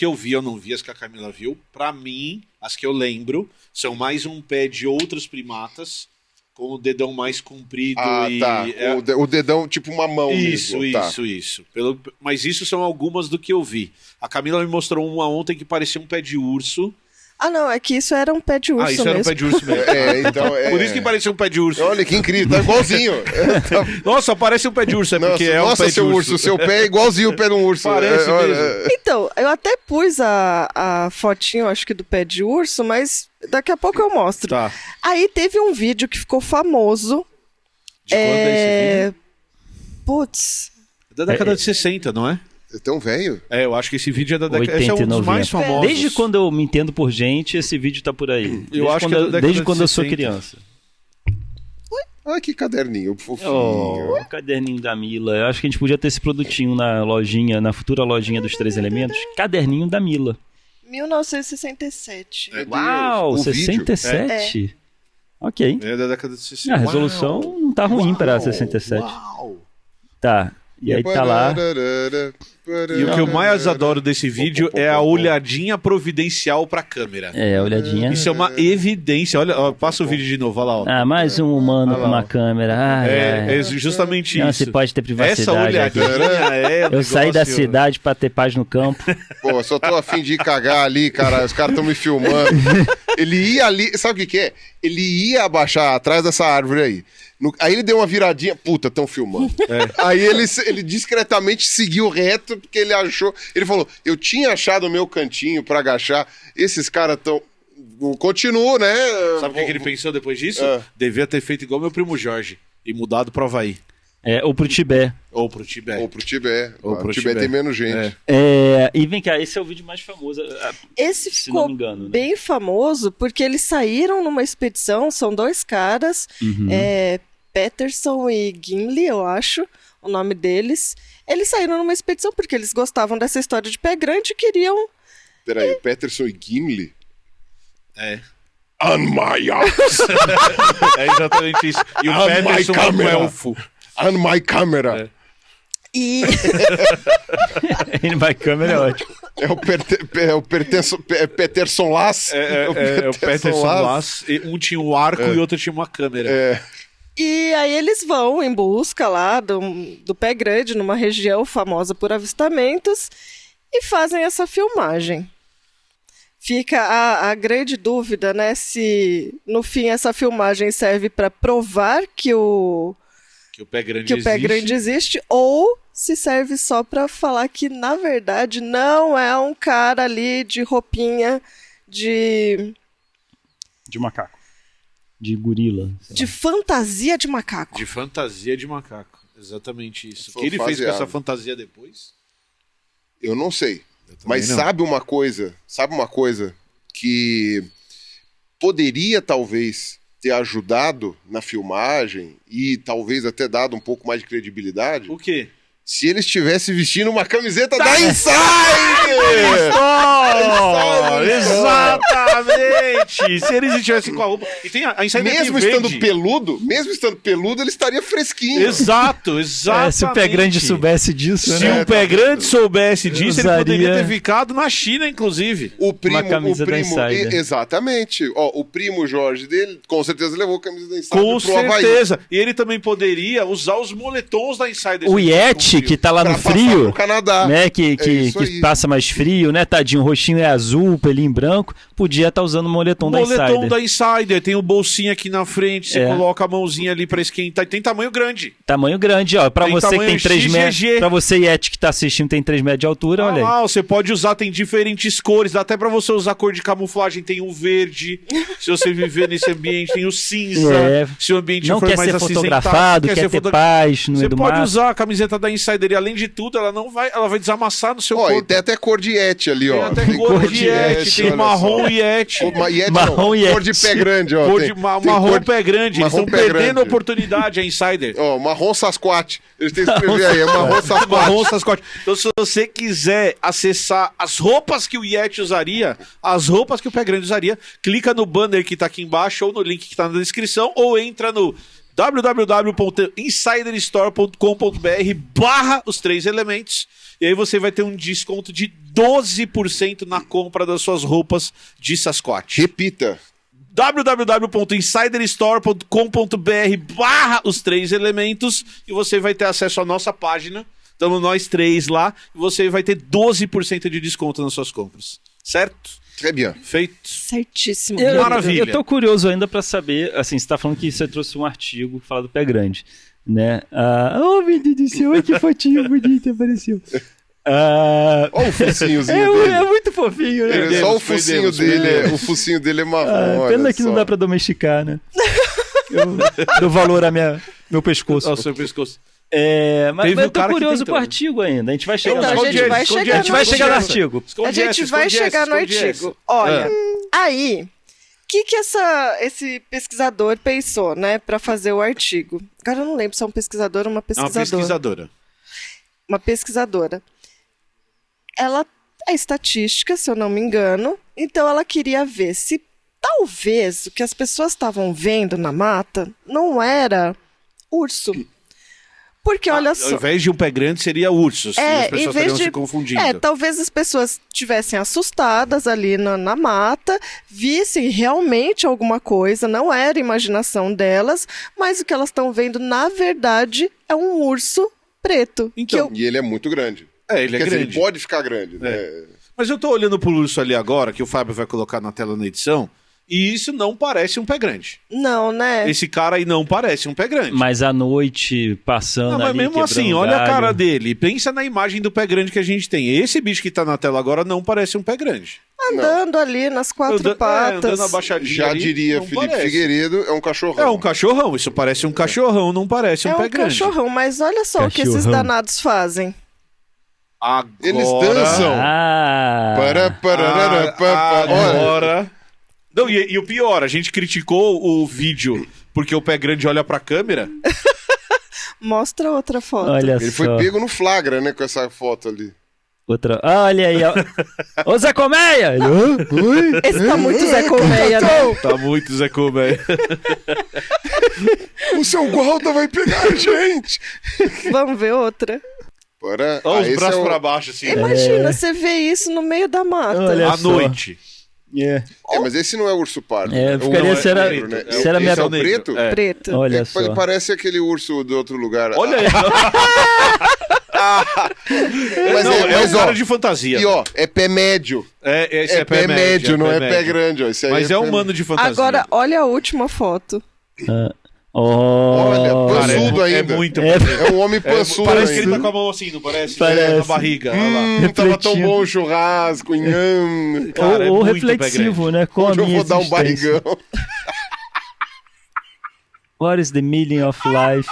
eu vi, eu não vi as que a Camila viu. Pra mim, as que eu lembro são mais um pé de outros primatas com o dedão mais comprido Tá. O dedão, tipo uma mão Isso. mesmo. Tá. Mas isso são algumas do que eu vi. A Camila me mostrou uma ontem que parecia um pé de urso. Ah, não, é que isso era um pé de urso Isso mesmo. era um pé de urso mesmo. Então, Por isso que parecia um pé de urso. Olha que incrível, tá igualzinho. Nossa, parece um pé de urso, porque é um nossa, pé de seu urso. urso, seu pé é igualzinho o pé de um urso. Parece mesmo. Então, eu até pus a fotinho, acho que do pé de urso, mas daqui a pouco eu mostro. Tá. Aí teve um vídeo que ficou famoso. De quando é esse vídeo? Putz. Da década de 60, não é? É tão velho? Eu acho que esse vídeo é da década... 80 Esse é um e dos 90. mais famosos. Desde quando eu me entendo por gente, esse vídeo tá por aí. acho que é da década desde de quando eu sou 60. criança. Ah, que caderninho fofinho. O caderninho da Mila. Eu acho que a gente podia ter esse produtinho na lojinha, na futura lojinha dos 3 elementos. Caderninho da Mila. 1967. Meu Deus, Uau, o vídeo. 67? Ok. É da década de 60. A resolução não tá ruim para 67. Tá. E aí tá lá. E o que eu mais adoro desse vídeo é a olhadinha providencial pra câmera. É, olhadinha. Isso é uma evidência. Olha, ó, passa o vídeo de novo, olha lá. Ó. Ah, mais um humano com uma câmera. É justamente Não, isso. você pode ter privacidade. Essa olhadinha é Eu saí da negócio- cidade pra ter paz no campo. Pô, eu só tô a fim de ir cagar ali, cara. Os caras estão me filmando. Ele ia ali, sabe o que é? Ele ia abaixar atrás dessa árvore aí. Aí ele deu uma viradinha, puta, estão filmando. Aí ele discretamente seguiu reto, porque ele achou. Ele falou: eu tinha achado o meu cantinho pra agachar. Esses caras estão. Continuo, né? Sabe o que ele pensou depois disso? Ah. Devia ter feito igual meu primo Jorge e mudado pro Havaí. Ou pro Tibete. Ou pro Tibete. Ou pro Tibete. Ou pro O Tibete tem Tibete. menos gente. E vem cá, esse é o vídeo mais famoso. Esse Se ficou não me engano, né? bem famoso porque eles saíram numa expedição, são 2 caras, Peterson e Gimli, eu acho, o nome deles. Eles saíram numa expedição porque eles gostavam dessa história de pé grande e queriam... Peraí, o Peterson e Gimli? É. On my arms! É exatamente isso. E o Ah, Peterson my é um camera. elfo. On my camera! E Ele vai câmera, é ótimo. É o Peterson Lass. É o Peterson Lass. Um tinha um arco e o outro tinha uma câmera. E aí eles vão em busca lá do pé grande, numa região famosa por avistamentos, e fazem essa filmagem. Fica a grande dúvida, né, se no fim essa filmagem serve para provar que o pé grande pé grande existe, ou se serve só para falar que, na verdade, não é um cara ali de roupinha de macaco. De gorila. de fantasia de macaco. De fantasia de macaco. Exatamente isso. O Foi que ele fez com faseado. essa fantasia depois? Eu não sei. também Mas não. sabe uma coisa que poderia talvez ter ajudado na filmagem e talvez até dado um pouco mais de credibilidade? O quê? Se eles estivessem vestindo uma camiseta da Inside! Exatamente! Se eles estivessem com a roupa. E tem a Insider Mesmo que estando vende. peludo, ele estaria fresquinho. Exato, exatamente. Se o pé grande soubesse disso, Se né? o pé grande soubesse disso, Usaria- ele poderia ter ficado na China, inclusive. O primo, camisa da Insider. Exatamente. Ó, o primo Jorge dele, com certeza levou a camisa da Insider Com pro Havaí. certeza. E ele também poderia usar os moletons da Insider. O Yeti, que tá lá pra no passar frio, pro Canadá. né? Que isso aí. passa mais frio, né? Tadinho, o roxinho é azul, pelinho branco. Podia estar usando o moletom da Insider. Moletom da Insider, tem o bolsinho aqui na frente, você É. coloca a mãozinha ali pra esquentar. Tem tamanho grande. Tamanho grande, ó. Pra Tem você que tem tamanho 3 metros. XGG. Pra você, Yeti, que tá assistindo, tem 3 metros de altura, olha aí. Ah, você pode usar, tem diferentes cores, dá até pra você usar cor de camuflagem, tem o verde. Se você viver nesse ambiente, tem o cinza. É. Se o ambiente Não for quer mais ser acinzentado, fotografado, quer ter paz no Você meio do pode mato. usar a camiseta da Insider e, além de tudo, ela vai desamassar no seu Ó, e corpo. tem até cor de Yeti ali, Tem ó. até Tem cor de Yeti, tem olha marrom só. Yeti. Yeti Marrom não, Yeti. cor de pé grande, ó. Cor Tem- de tem marrom cor- pé grande. Eles marrom estão pé perdendo grande. a oportunidade, a Insider. Ó, marrom Sasquatch. Eles têm que escrever aí, é marrom Sasquatch. Marrom Sasquatch. Então, se você quiser acessar as roupas que o Yeti usaria, as roupas que o Pé Grande usaria, clica no banner que tá aqui embaixo ou no link que tá na descrição, ou entra no www.insiderstore.com.br/os 3 elementos, e aí você vai ter um desconto de 12% na compra das suas roupas de Sasquatch. Repita. www.insiderstore.com.br/os 3 elementos, e você vai ter acesso à nossa página. Estamos nós 3 lá, e você vai ter 12% de desconto nas suas compras. Certo? Très bien. Feito. Certíssimo. Maravilha. Eu tô curioso ainda pra saber, assim, você tá falando que você trouxe um artigo que fala do Pé Grande, né? Oh, meu Deus do céu, olha que fotinho bonito apareceu. Ó o focinhozinho dele. É muito fofinho, né? Ele- só o focinho dele, o focinho dele é marrom. Pena olha que não só. dá pra domesticar, né? Eu dou valor ao meu pescoço. Ao seu pescoço. Mas Teve eu um tô cara que curioso tentou. com o artigo ainda. A gente vai chegar Então, no a gente vai chegar A gente vai no chegar no artigo. artigo. A gente vai chegar no artigo. Olha, aí, o que esse pesquisador pensou, né, pra fazer o artigo? Agora eu não lembro se é um pesquisador ou uma É uma pesquisadora. pesquisadora. Uma pesquisadora. Ela é estatística, se eu não me engano, então ela queria ver se talvez o que as pessoas estavam vendo na mata não era urso. Porque olha Ao só. invés de um pé grande, seria ursos. e as Em pessoas vez estariam de. se confundindo. Talvez as pessoas estivessem assustadas ali na mata, vissem realmente alguma coisa, não era imaginação delas, mas o que elas estão vendo, na verdade, é um urso preto. Então, E ele é muito grande. ele é Quer dizer, grande. ele pode ficar grande, né? Mas eu tô olhando pro urso ali agora, que o Fábio vai colocar na tela na edição, e isso não parece um pé grande. Não, né? Esse cara aí não parece um pé grande. Mas à noite, passando Não, mas ali, mesmo assim, quebrando olha a galho. cara dele. Pensa na imagem do pé grande que a gente tem. Esse bicho que tá na tela agora não parece um pé grande. Andando ali nas quatro patas. Andando abaixadinho Já ali, diria não Felipe parece. Figueiredo, é um cachorrão. É um cachorrão. Isso parece um cachorrão, não parece um É pé um grande. cachorrão, mas olha só o que esses Cachorrão. danados fazem. Agora... Eles dançam. Ah, Olha, Agora... Não, e o pior, a gente criticou o vídeo porque o pé grande olha pra câmera. Mostra outra foto. olha ele só. foi pego no flagra, né, com essa foto ali. Outra. Olha aí, ó. Ô Zé Colmeia! Ele, oi? Esse tá muito Zé Colmeia, né? Tá muito Zé Colmeia. O seu Gualda vai pegar a gente! Vamos ver outra. Para... Olha os esse braços é o- pra baixo, assim. Imagina, você vê isso no meio da mata. Olha À só. noite. É. mas esse não é urso pardo. É, né? ficaria Ou se era- negro, né? se era Esse minha- é o negro. preto? É. Preto. Olha Ele só. parece aquele urso do outro lugar. Olha aí. Mas Não, é mas, um ó, cara de fantasia. E ó, é pé médio. Esse É pé médio, não é pé grande. Ó. Esse aí Mas é pé- um mano de fantasia. Agora, olha a última foto. Olha, Oh, Cara, pançudo é ainda. muito... É um homem pançudo Parece que ainda. ele tá com a mão assim, não parece? Parece. Na barriga. Olha lá. Tava tão refletindo. bom o churrasco. Nham. Cara, é ou muito reflexivo, né? Com Onde a eu minha vou dar um existência. barrigão. What is the meaning of life?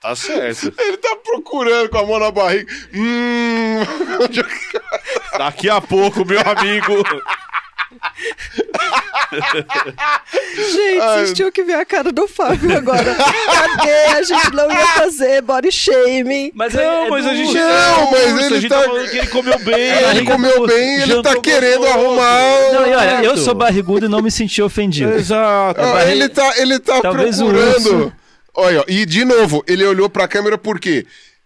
Tá certo. Ele tá procurando com a mão na barriga. Onde eu- Daqui a pouco, meu amigo. Gente, vocês tinham que ver a cara do Fábio agora. Cadê? A gente não ia fazer body shaming. Mas Não, mas a gente... Não, mas a ele gente tá- falando que ele comeu bem. Ele comeu bem, ele tá jantou querendo gostoso. arrumar. Não, e olha, eu Exato. sou barrigudo e não me senti ofendido. Exato. Ele tá Talvez o procurando. urso- Olha, ó, e de novo, ele olhou pra câmera por quê?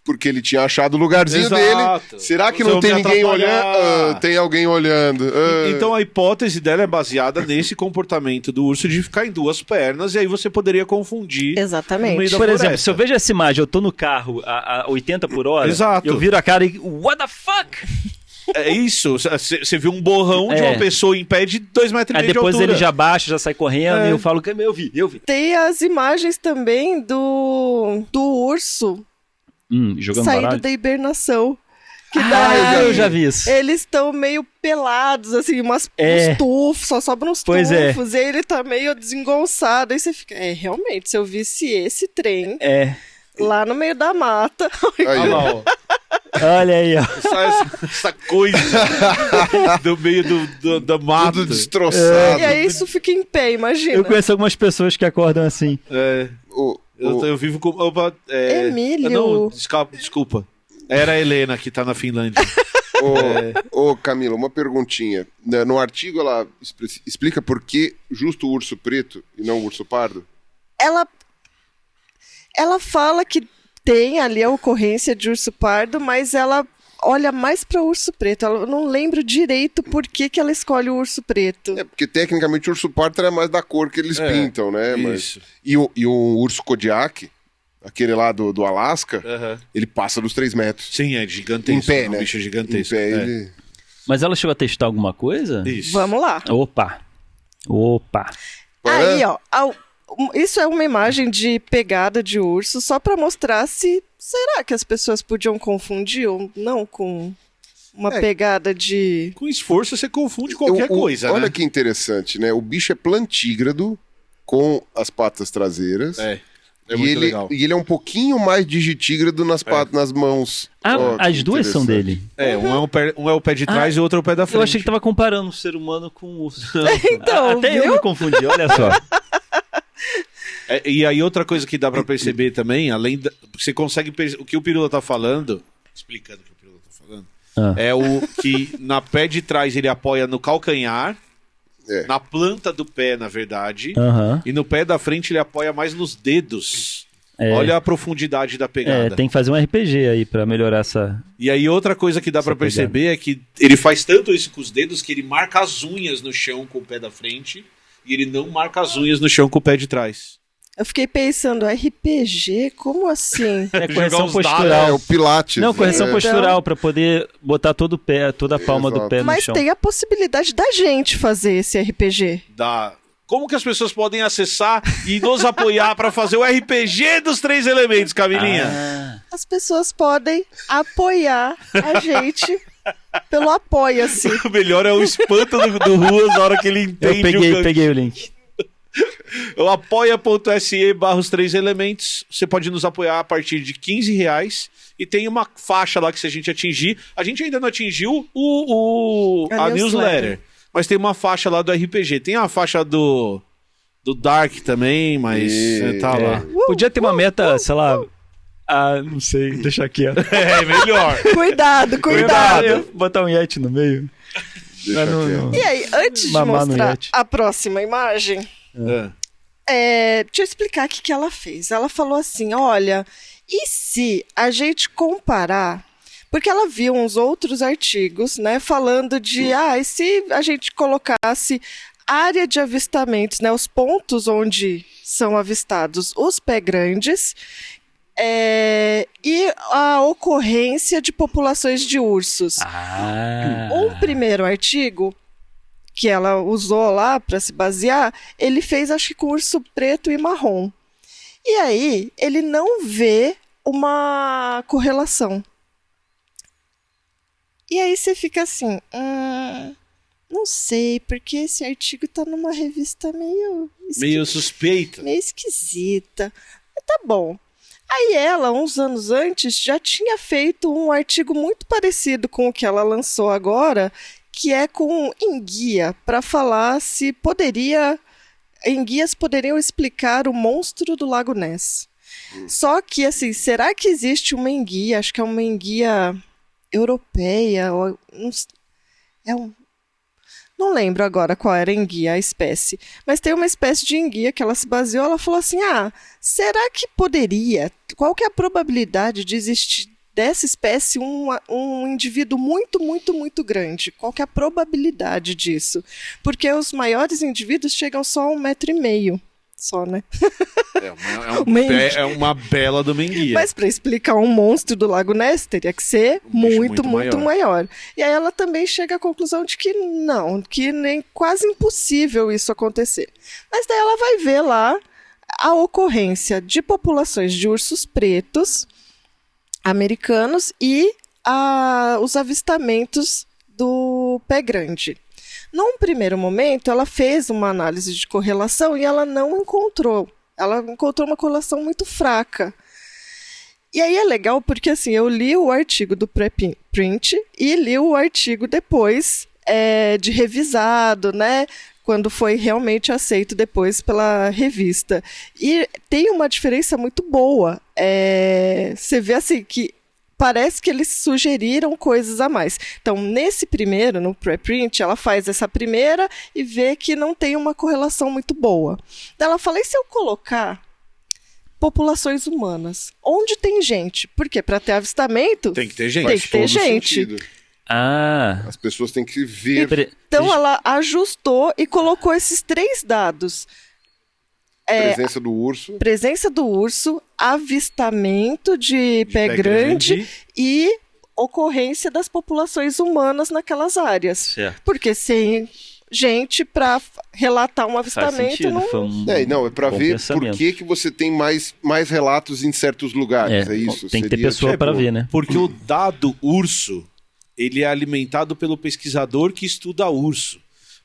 porque ele tinha achado o lugarzinho Exato. dele. Será que Você não tem vai me ninguém atrapalhar. olhando? Tem alguém olhando. Então a hipótese dela é baseada nesse comportamento do urso de ficar em duas pernas, e aí você poderia confundir. Exatamente. No meio da Por floresta. exemplo, se eu vejo essa imagem, eu tô no carro a 80 por hora, Exato. eu viro a cara e... What the fuck? É isso, você viu um borrão de uma pessoa em pé de 2,5 metros Aí de depois altura. ele já baixa, já sai correndo, É. e eu falo que eu vi. Tem as imagens também do urso Jogando saindo baralho. da hibernação. Que Ah, daí eu já vi isso. eles estão meio pelados, assim, uns tufos, só sobram uns Pois é. tufos, e aí ele tá meio desengonçado. Aí você fica, realmente, se eu visse esse trem lá no meio da mata. Aí, Olha ó. lá, ó. Olha aí, ó. Essa coisa do meio da mata. Tudo destroçado. E aí isso fica em pé, imagina. Eu conheço algumas pessoas que acordam assim. Eu vivo com... Opa, Emílio. Não, desculpa. Era a Helena que tá na Finlândia. Ô, Camila, uma perguntinha. No artigo ela explica por que justo o urso preto e não o urso pardo? Ela fala que tem ali a ocorrência de urso pardo, mas ela olha mais para urso preto. Eu não lembro direito por que ela escolhe o urso preto. É, porque tecnicamente o urso pardo é mais da cor que eles pintam, né? isso. E o urso Kodiak, aquele lá do Alasca, ele passa dos 3 metros. Sim, é gigantesco. Em pé, é um né? bicho gigantesco. Em pé, é. ele... Mas ela chegou a testar alguma coisa? Isso. Vamos lá. Opa. Aí, ó, isso é uma imagem de pegada de urso só para mostrar se será que as pessoas podiam confundir ou não com uma pegada de... Com esforço você confunde qualquer coisa, Olha né? que interessante, né? O bicho é plantígrado com as patas traseiras. É e muito legal. ele é um pouquinho mais digitígrado nas mãos. Ah, Ó, que as duas são interessante. dele. Um é o pé de trás e o outro é o pé da frente. Eu achei que tava comparando o ser humano com o urso. Então, Até viu? eu me confundi, olha só. E aí outra coisa que dá pra perceber também, além da... Você consegue o que o Pirula tá falando, explicando o que o Pirula tá falando, é o que na pé de trás ele apoia no calcanhar, na planta do pé, na verdade, e no pé da frente ele apoia mais nos dedos. Olha a profundidade da pegada. Tem que fazer um RPG aí pra melhorar essa... E aí outra coisa que dá pra pegada. perceber é que ele faz tanto isso com os dedos que ele marca as unhas no chão com o pé da frente e ele não marca as unhas no chão com o pé de trás. Eu fiquei pensando, RPG? Como assim? É correção os dados, postural. É o Pilates. Não, correção né? postural, pra poder botar todo o pé, toda a palma do pé no Mas chão. tem a possibilidade da gente fazer esse RPG. Como que as pessoas podem acessar e nos apoiar pra fazer o RPG dos 3 elementos, Camilinha? As pessoas podem apoiar a gente pelo Apoia-se. O melhor é o espanto do Ruas na hora que ele entende Eu peguei o link. o apoia.se/os 3 elementos. Você pode nos apoiar a partir de R$15 e tem uma faixa lá que se a gente atingir, a gente ainda não atingiu a newsletter, mas tem uma faixa lá do RPG. Tem a faixa do Dark também, mas tá lá. Podia ter uma meta, sei lá... não sei, deixa quieto. É melhor. Cuidado. Botar um Yeti no meio. Deixa quieto. E aí, antes de Mamar no mostrar iate. a próxima imagem, deixa eu explicar o que ela fez. Ela falou assim, olha, e se a gente comparar... Porque ela viu uns outros artigos, né, falando de, e se a gente colocasse área de avistamentos, né, os pontos onde são avistados os pé grandes, e a ocorrência de populações de ursos. Um primeiro artigo que ela usou lá para se basear, ele fez, acho que com urso preto e marrom. E aí, ele não vê uma correlação. E aí você fica assim, não sei, porque esse artigo tá numa revista Meio suspeita. meio esquisita. Mas tá bom. Aí ela, uns anos antes, já tinha feito um artigo muito parecido com o que ela lançou agora, que é com enguia, para falar se enguias poderiam explicar o monstro do Lago Ness. Só que, assim, será que existe uma enguia? Acho que é uma enguia europeia, ou não lembro agora qual era a enguia, a espécie, mas tem uma espécie de enguia que ela se baseou, ela falou assim, será que poderia, qual que é a probabilidade de existir dessa espécie um indivíduo muito, muito, muito grande. Qual que é a probabilidade disso? Porque os maiores indivíduos chegam só a 1,5 metro. Só, né? É uma bela do Menguia. Mas para explicar um monstro do Lago Ness, teria que ser muito, muito maior. E aí ela também chega à conclusão de que não, que nem quase impossível isso acontecer. Mas daí ela vai ver lá a ocorrência de populações de ursos pretos americanos e os avistamentos do pé grande. Num primeiro momento, ela fez uma análise de correlação e ela não encontrou. Ela encontrou uma correlação muito fraca. E aí é legal porque assim, eu li o artigo do preprint e li o artigo depois de revisado, né? Quando foi realmente aceito depois pela revista. E tem uma diferença muito boa. Você vê assim que parece que eles sugeriram coisas a mais. Então, nesse primeiro, no preprint, ela faz essa primeira e vê que não tem uma correlação muito boa. Ela fala, e se eu colocar populações humanas? Onde tem gente? Porque para ter avistamento... Tem que ter gente. Tem que ter gente. Sentido. As pessoas têm que ver. Então, ela ajustou e colocou esses 3 dados. Presença do urso, avistamento de pé grande e ocorrência das populações humanas naquelas áreas. Certo. Porque sem gente para relatar um avistamento não é para ver por que você tem mais relatos em certos lugares. É isso. Tem que ter pessoa para ver, né? Porque o dado urso, ele é alimentado pelo pesquisador que estuda urso.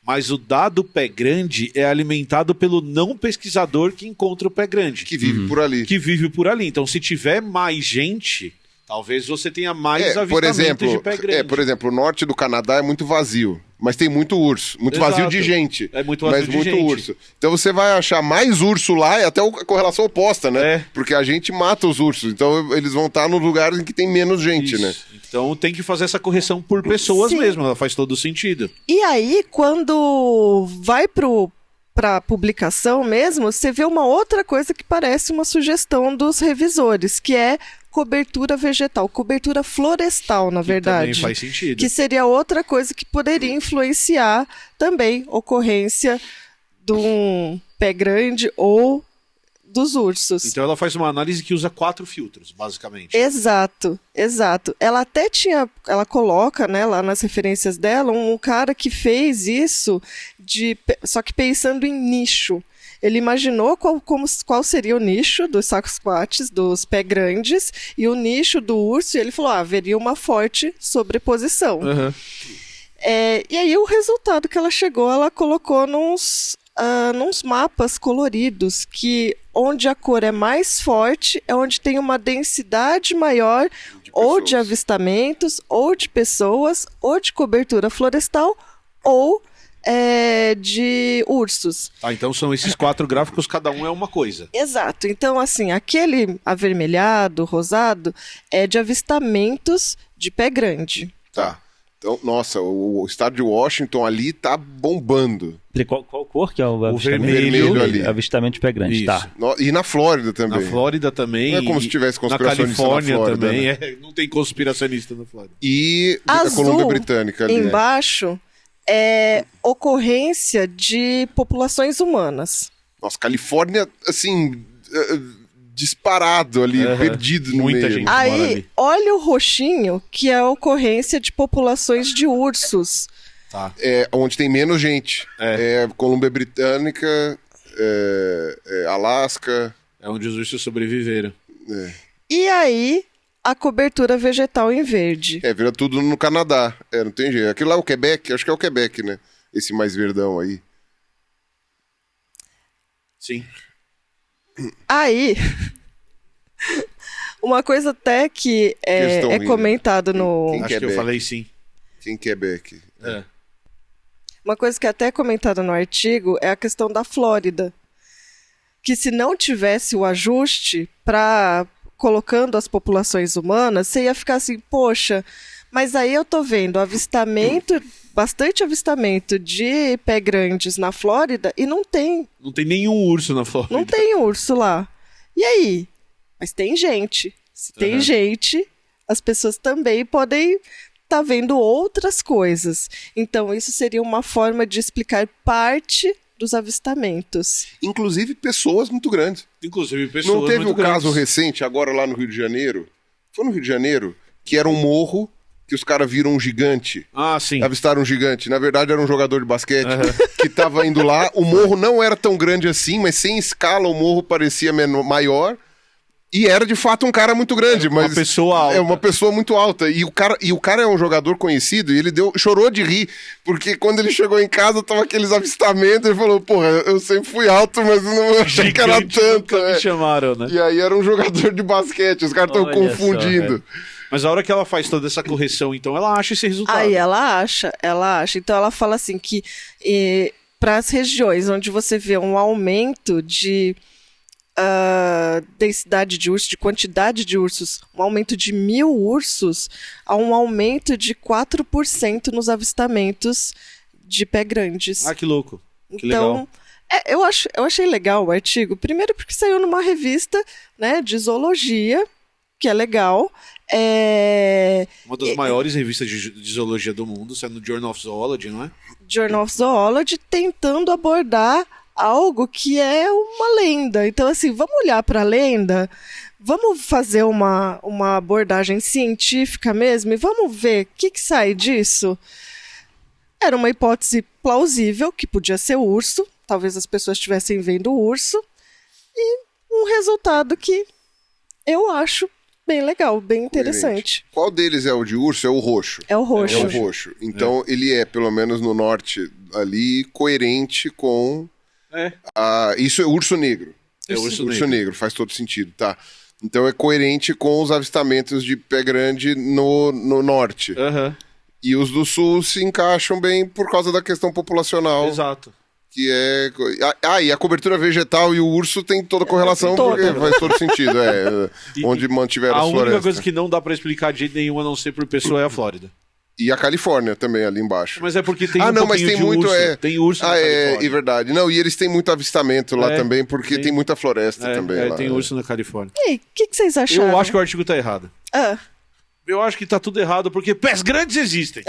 Mas o dado pé grande é alimentado pelo não pesquisador que encontra o pé grande. Que vive por ali. Que vive por ali. Então, se tiver mais gente, talvez você tenha mais avistamentos de pé grande. Por exemplo, o norte do Canadá é muito vazio. Mas tem muito urso. Muito vazio de gente. É muito vazio de gente. Urso. Então você vai achar mais urso lá e até a correlação oposta, né? Porque a gente mata os ursos. Então eles vão estar nos lugares em que tem menos gente, né? Então tem que fazer essa correção por pessoas mesmo. Ela faz todo sentido. E aí, quando vai para publicação mesmo, você vê uma outra coisa que parece uma sugestão dos revisores, que é cobertura vegetal, cobertura florestal, na verdade. Também faz sentido. Que seria outra coisa que poderia influenciar também ocorrência de um pé grande ou dos ursos. Então ela faz uma análise que usa 4 filtros, basicamente. Exato. Ela até ela coloca, né, lá nas referências dela, um cara que fez isso, só que pensando em nicho. Ele imaginou qual seria o nicho dos Sasquatches, dos pé grandes, e o nicho do urso, e ele falou, haveria uma forte sobreposição. Uhum. E aí o resultado que ela chegou, ela colocou nos mapas coloridos, que onde a cor é mais forte é onde tem uma densidade maior ou de avistamentos, ou de pessoas, ou de cobertura florestal, ou de ursos. Então são esses 4 gráficos, cada um é uma coisa. Exato. Então, assim, aquele avermelhado, rosado, é de avistamentos de pé grande. Tá. Então, nossa, o estado de Washington ali tá bombando. Qual cor que é o vermelho ali. Avistamento de pé grande, isso. Tá. E na Flórida também. Na Flórida também. Não é como se tivesse conspiracionista na Califórnia na Flórida, também. né? Não tem conspiracionista na Flórida. E azul, a Colômbia Britânica ali. Embaixo é ocorrência de populações humanas. Nossa, Califórnia, assim, disparado ali, perdido no Muita meio. gente mora Aí, ali. olha o roxinho, que é a ocorrência de populações de ursos. Tá. Onde tem menos gente. Colômbia Britânica, Alasca. É onde os ursos sobreviveram. E aí, a cobertura vegetal em verde. Vira tudo no Canadá. Não tem jeito. Aquilo lá é o Quebec? Acho que é o Quebec, né? Esse mais verdão aí. Sim. Aí, uma coisa até que é comentado no... Acho que eu falei sim. Em Quebec. Uma coisa que é até comentada no artigo é a questão da Flórida. Que se não tivesse o ajuste para colocando as populações humanas, você ia ficar assim, poxa, mas aí eu tô vendo bastante avistamento de pé grandes na Flórida e não tem. Não tem nenhum urso na Flórida. Não tem urso lá. E aí? Mas tem gente. Se tem gente, as pessoas também podem estar vendo outras coisas. Então, isso seria uma forma de explicar parte dos avistamentos. Inclusive pessoas muito grandes. Inclusive pessoas Não teve muito um caso grandes. recente, agora lá no Rio de Janeiro? Foi no Rio de Janeiro? Que era um morro, que os caras viram um gigante. Ah, sim. Avistaram um gigante. Na verdade, era um jogador de basquete que tava indo lá. O morro não era tão grande assim, mas sem escala o morro parecia maior. E era de fato um cara muito grande, mas uma pessoa alta. É uma pessoa muito alta. E o cara é um jogador conhecido e ele chorou de rir, porque quando ele chegou em casa tava aqueles avistamentos, ele falou: "Porra, eu sempre fui alto, mas não achei que era Gigante tanto". nunca me chamaram, né? E aí era um jogador de basquete, os caras estão Olha só, confundindo. velho. Mas a hora que ela faz toda essa correção, então, ela acha esse resultado. Aí ela acha. Então ela fala assim que para as regiões onde você vê um aumento de densidade de ursos, de quantidade de ursos, um aumento de 1.000 ursos, há um aumento de 4% nos avistamentos de pé grandes. Ah, que louco. Que Então, legal. eu achei legal o artigo. Primeiro porque saiu numa revista, né, de zoologia, que é legal. Uma das maiores revistas de zoologia do mundo, sendo no Journal of Zoology, não é? Journal of Zoology, tentando abordar algo que é uma lenda. Então, assim, vamos olhar para a lenda, vamos fazer uma abordagem científica mesmo e vamos ver o que sai disso. Era uma hipótese plausível, que podia ser o urso, talvez as pessoas estivessem vendo o urso, e um resultado que eu acho bem legal, bem interessante. Qual deles é o de urso? É o roxo. É o roxo. É o roxo. Então ele é, pelo menos no norte ali, coerente com... isso é urso negro. É urso negro, faz todo sentido, tá? Então é coerente com os avistamentos de pé grande no norte. Aham. E os do sul se encaixam bem por causa da questão populacional. Exato. Que é... e a cobertura vegetal e o urso tem toda correlação, Toda. porque faz todo sentido. E- onde mantiveram A as única florestas. coisa que não dá pra explicar de jeito nenhum, a não ser por pessoa, é a Flórida. E a Califórnia também, ali embaixo. Mas é porque tem não, mas pouquinho tem de muito... urso. Tem urso na Califórnia. É verdade. Não, e eles têm muito avistamento lá É, também, porque tem. tem muita floresta também lá. tem urso na Califórnia. E aí, o que vocês acharam? Eu acho que o artigo tá errado. Ah, Eu acho que tá tudo errado porque pés grandes existem.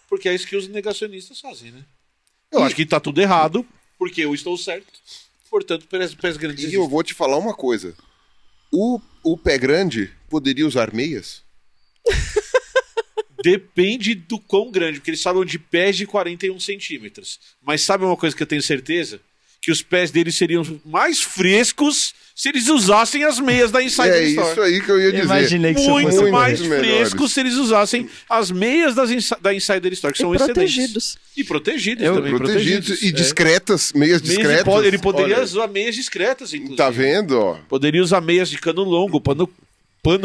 Porque é isso que os negacionistas fazem, né? Eu acho que tá tudo errado porque eu estou certo. Portanto, pés grandes E existem. eu vou te falar uma coisa. O pé grande poderia usar meias? Depende do quão grande, porque eles falam de pés de 41 centímetros. Mas sabe uma coisa que eu tenho certeza? Que os pés deles seriam mais frescos se eles usassem as meias da Insider É Store. isso aí que eu ia dizer. Imaginei que isso Muito fosse mais melhores. frescos se eles usassem as meias da Insider Store, que e são excelentes. protegidos. E protegidos Eu- também. Protegidos e É. discretas, meias Meias discretas. ele poderia Olha, usar meias discretas, inclusive. tá vendo, ó? Poderia usar meias de cano longo, pano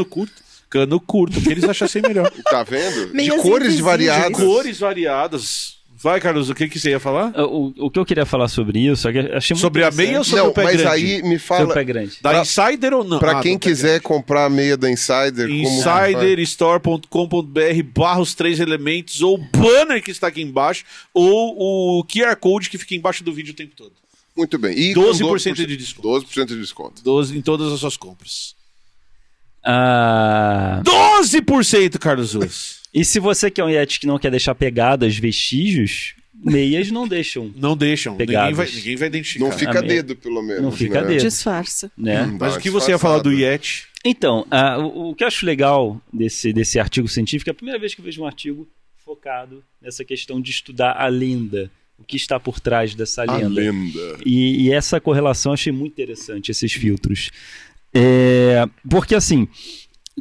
curto. Cano curto, que eles achassem melhor. Tá vendo? Meias de cores invisíveis. variadas. Cores variadas. Vai, Carlos, o que você ia falar? O que eu queria falar sobre isso, é que eu achei muito Sobre a meia ou interessante. sobre Não, o pé mas grande? aí me Sobre o fala... pé grande. Da Pra- Insider ou não? Pra Ah, quem do pé quiser comprar a meia da Insider... grande. como faz? Insiderstore.com.br/os 3 elementos, ou o banner que está aqui embaixo, ou o QR Code que fica embaixo do vídeo o tempo todo. Muito bem. E 12% de desconto. 12% de desconto. 12 em todas as suas compras. Ah, 12%, Carlos Ruas. e se você que é um Yeti que não quer deixar pegadas, vestígios, meias não deixam, Não deixam. Pegadas. Ninguém vai identificar. Não fica A meia. dedo, pelo menos. Não fica né? dedo. Disfarça. né? Mas Dá o que você ia falar do disfarçado. Yeti? Então, o que eu acho legal desse artigo científico é a primeira vez que eu vejo um artigo focado nessa questão de estudar a lenda, o que está por trás dessa A lenda. lenda. E essa correlação eu achei muito interessante, esses filtros. Porque, assim,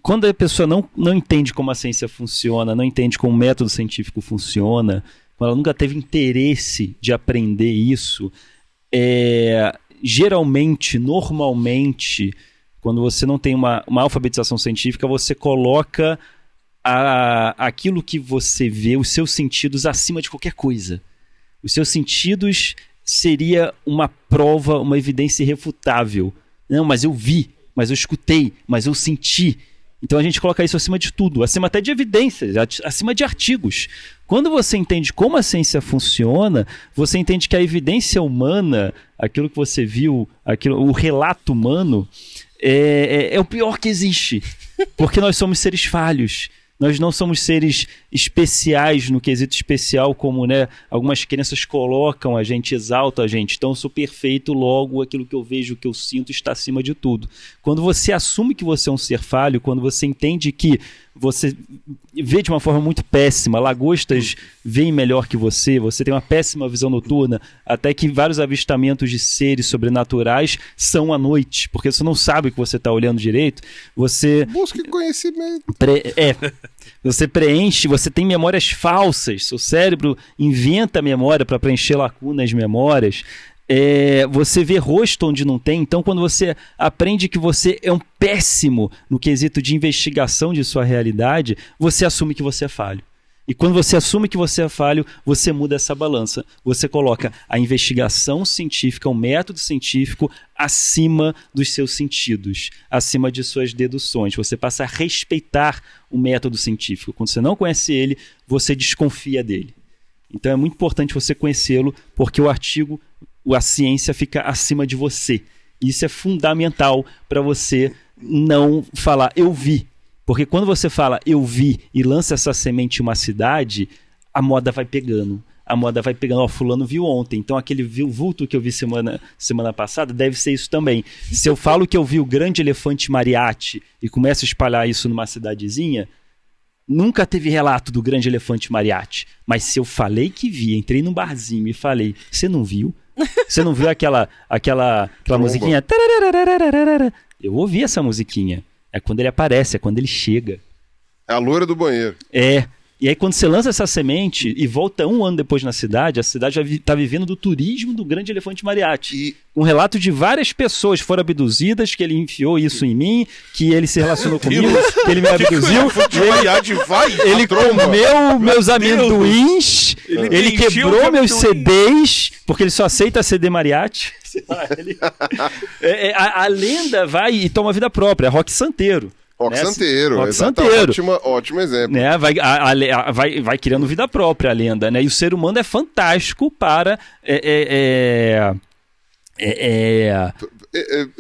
quando a pessoa não entende como a ciência funciona, não entende como o método científico funciona, quando ela nunca teve interesse de aprender isso, geralmente, normalmente, quando você não tem uma alfabetização científica, você coloca aquilo que você vê, os seus sentidos, acima de qualquer coisa. Os seus sentidos seria uma prova, uma evidência irrefutável. Não, mas eu vi, mas eu escutei, mas eu senti. Então a gente coloca isso acima de tudo, acima até de evidências, acima de artigos. Quando você entende como a ciência funciona, você entende que a evidência humana, aquilo que você viu, o relato humano, é o pior que existe. Porque nós somos seres falhos. Nós não somos seres especiais no quesito especial, como, né, algumas crenças colocam a gente, exaltam a gente. Então eu sou perfeito, logo aquilo que eu vejo, o que eu sinto está acima de tudo. Quando você assume que você é um ser falho, quando você entende que você vê de uma forma muito péssima, lagostas veem melhor que você tem uma péssima visão noturna, até que vários avistamentos de seres sobrenaturais são à noite, porque você não sabe o que você está olhando direito, você... Busque conhecimento. Você preenche, você tem memórias falsas, seu cérebro inventa memória para preencher lacunas de memórias. Você vê rosto onde não tem. Então, quando você aprende que você é um péssimo no quesito de investigação de sua realidade, você assume que você é falho. E quando você assume que você é falho, você muda essa balança. Você coloca a investigação científica, o método científico, acima dos seus sentidos, acima de suas deduções. Você passa a respeitar o método científico. Quando você não conhece ele, você desconfia dele. Então é muito importante você conhecê-lo, porque o artigo, a ciência fica acima de você. Isso é fundamental para você não falar, eu vi. Porque quando você fala, eu vi, e lança essa semente em uma cidade, a moda vai pegando. A moda vai pegando, ó, fulano viu ontem, então aquele vulto que eu vi semana passada deve ser isso também. Se eu falo que eu vi o grande elefante Mariachi e começo a espalhar isso numa cidadezinha, nunca teve relato do grande elefante Mariachi. Mas se eu falei que vi, entrei num barzinho e falei, você não viu? Você não viu aquela musiquinha? Eu ouvi essa musiquinha. É quando ele aparece, é quando ele chega. É a loira do banheiro. E aí quando você lança essa semente e volta 1 ano depois na cidade, a cidade já está vivendo do turismo do grande elefante Mariachi. Um relato de várias pessoas que foram abduzidas, que ele enfiou isso em mim, que ele se relacionou comigo, que ele me abduziu. Ele comeu meus amendoins, ele quebrou meus CDs, porque ele só aceita CD Mariachi. A lenda vai e toma vida própria, Roque Santeiro. Roque Santeiro, ótimo exemplo. Né? Vai criando vida própria a lenda, né? E o ser humano é fantástico para... É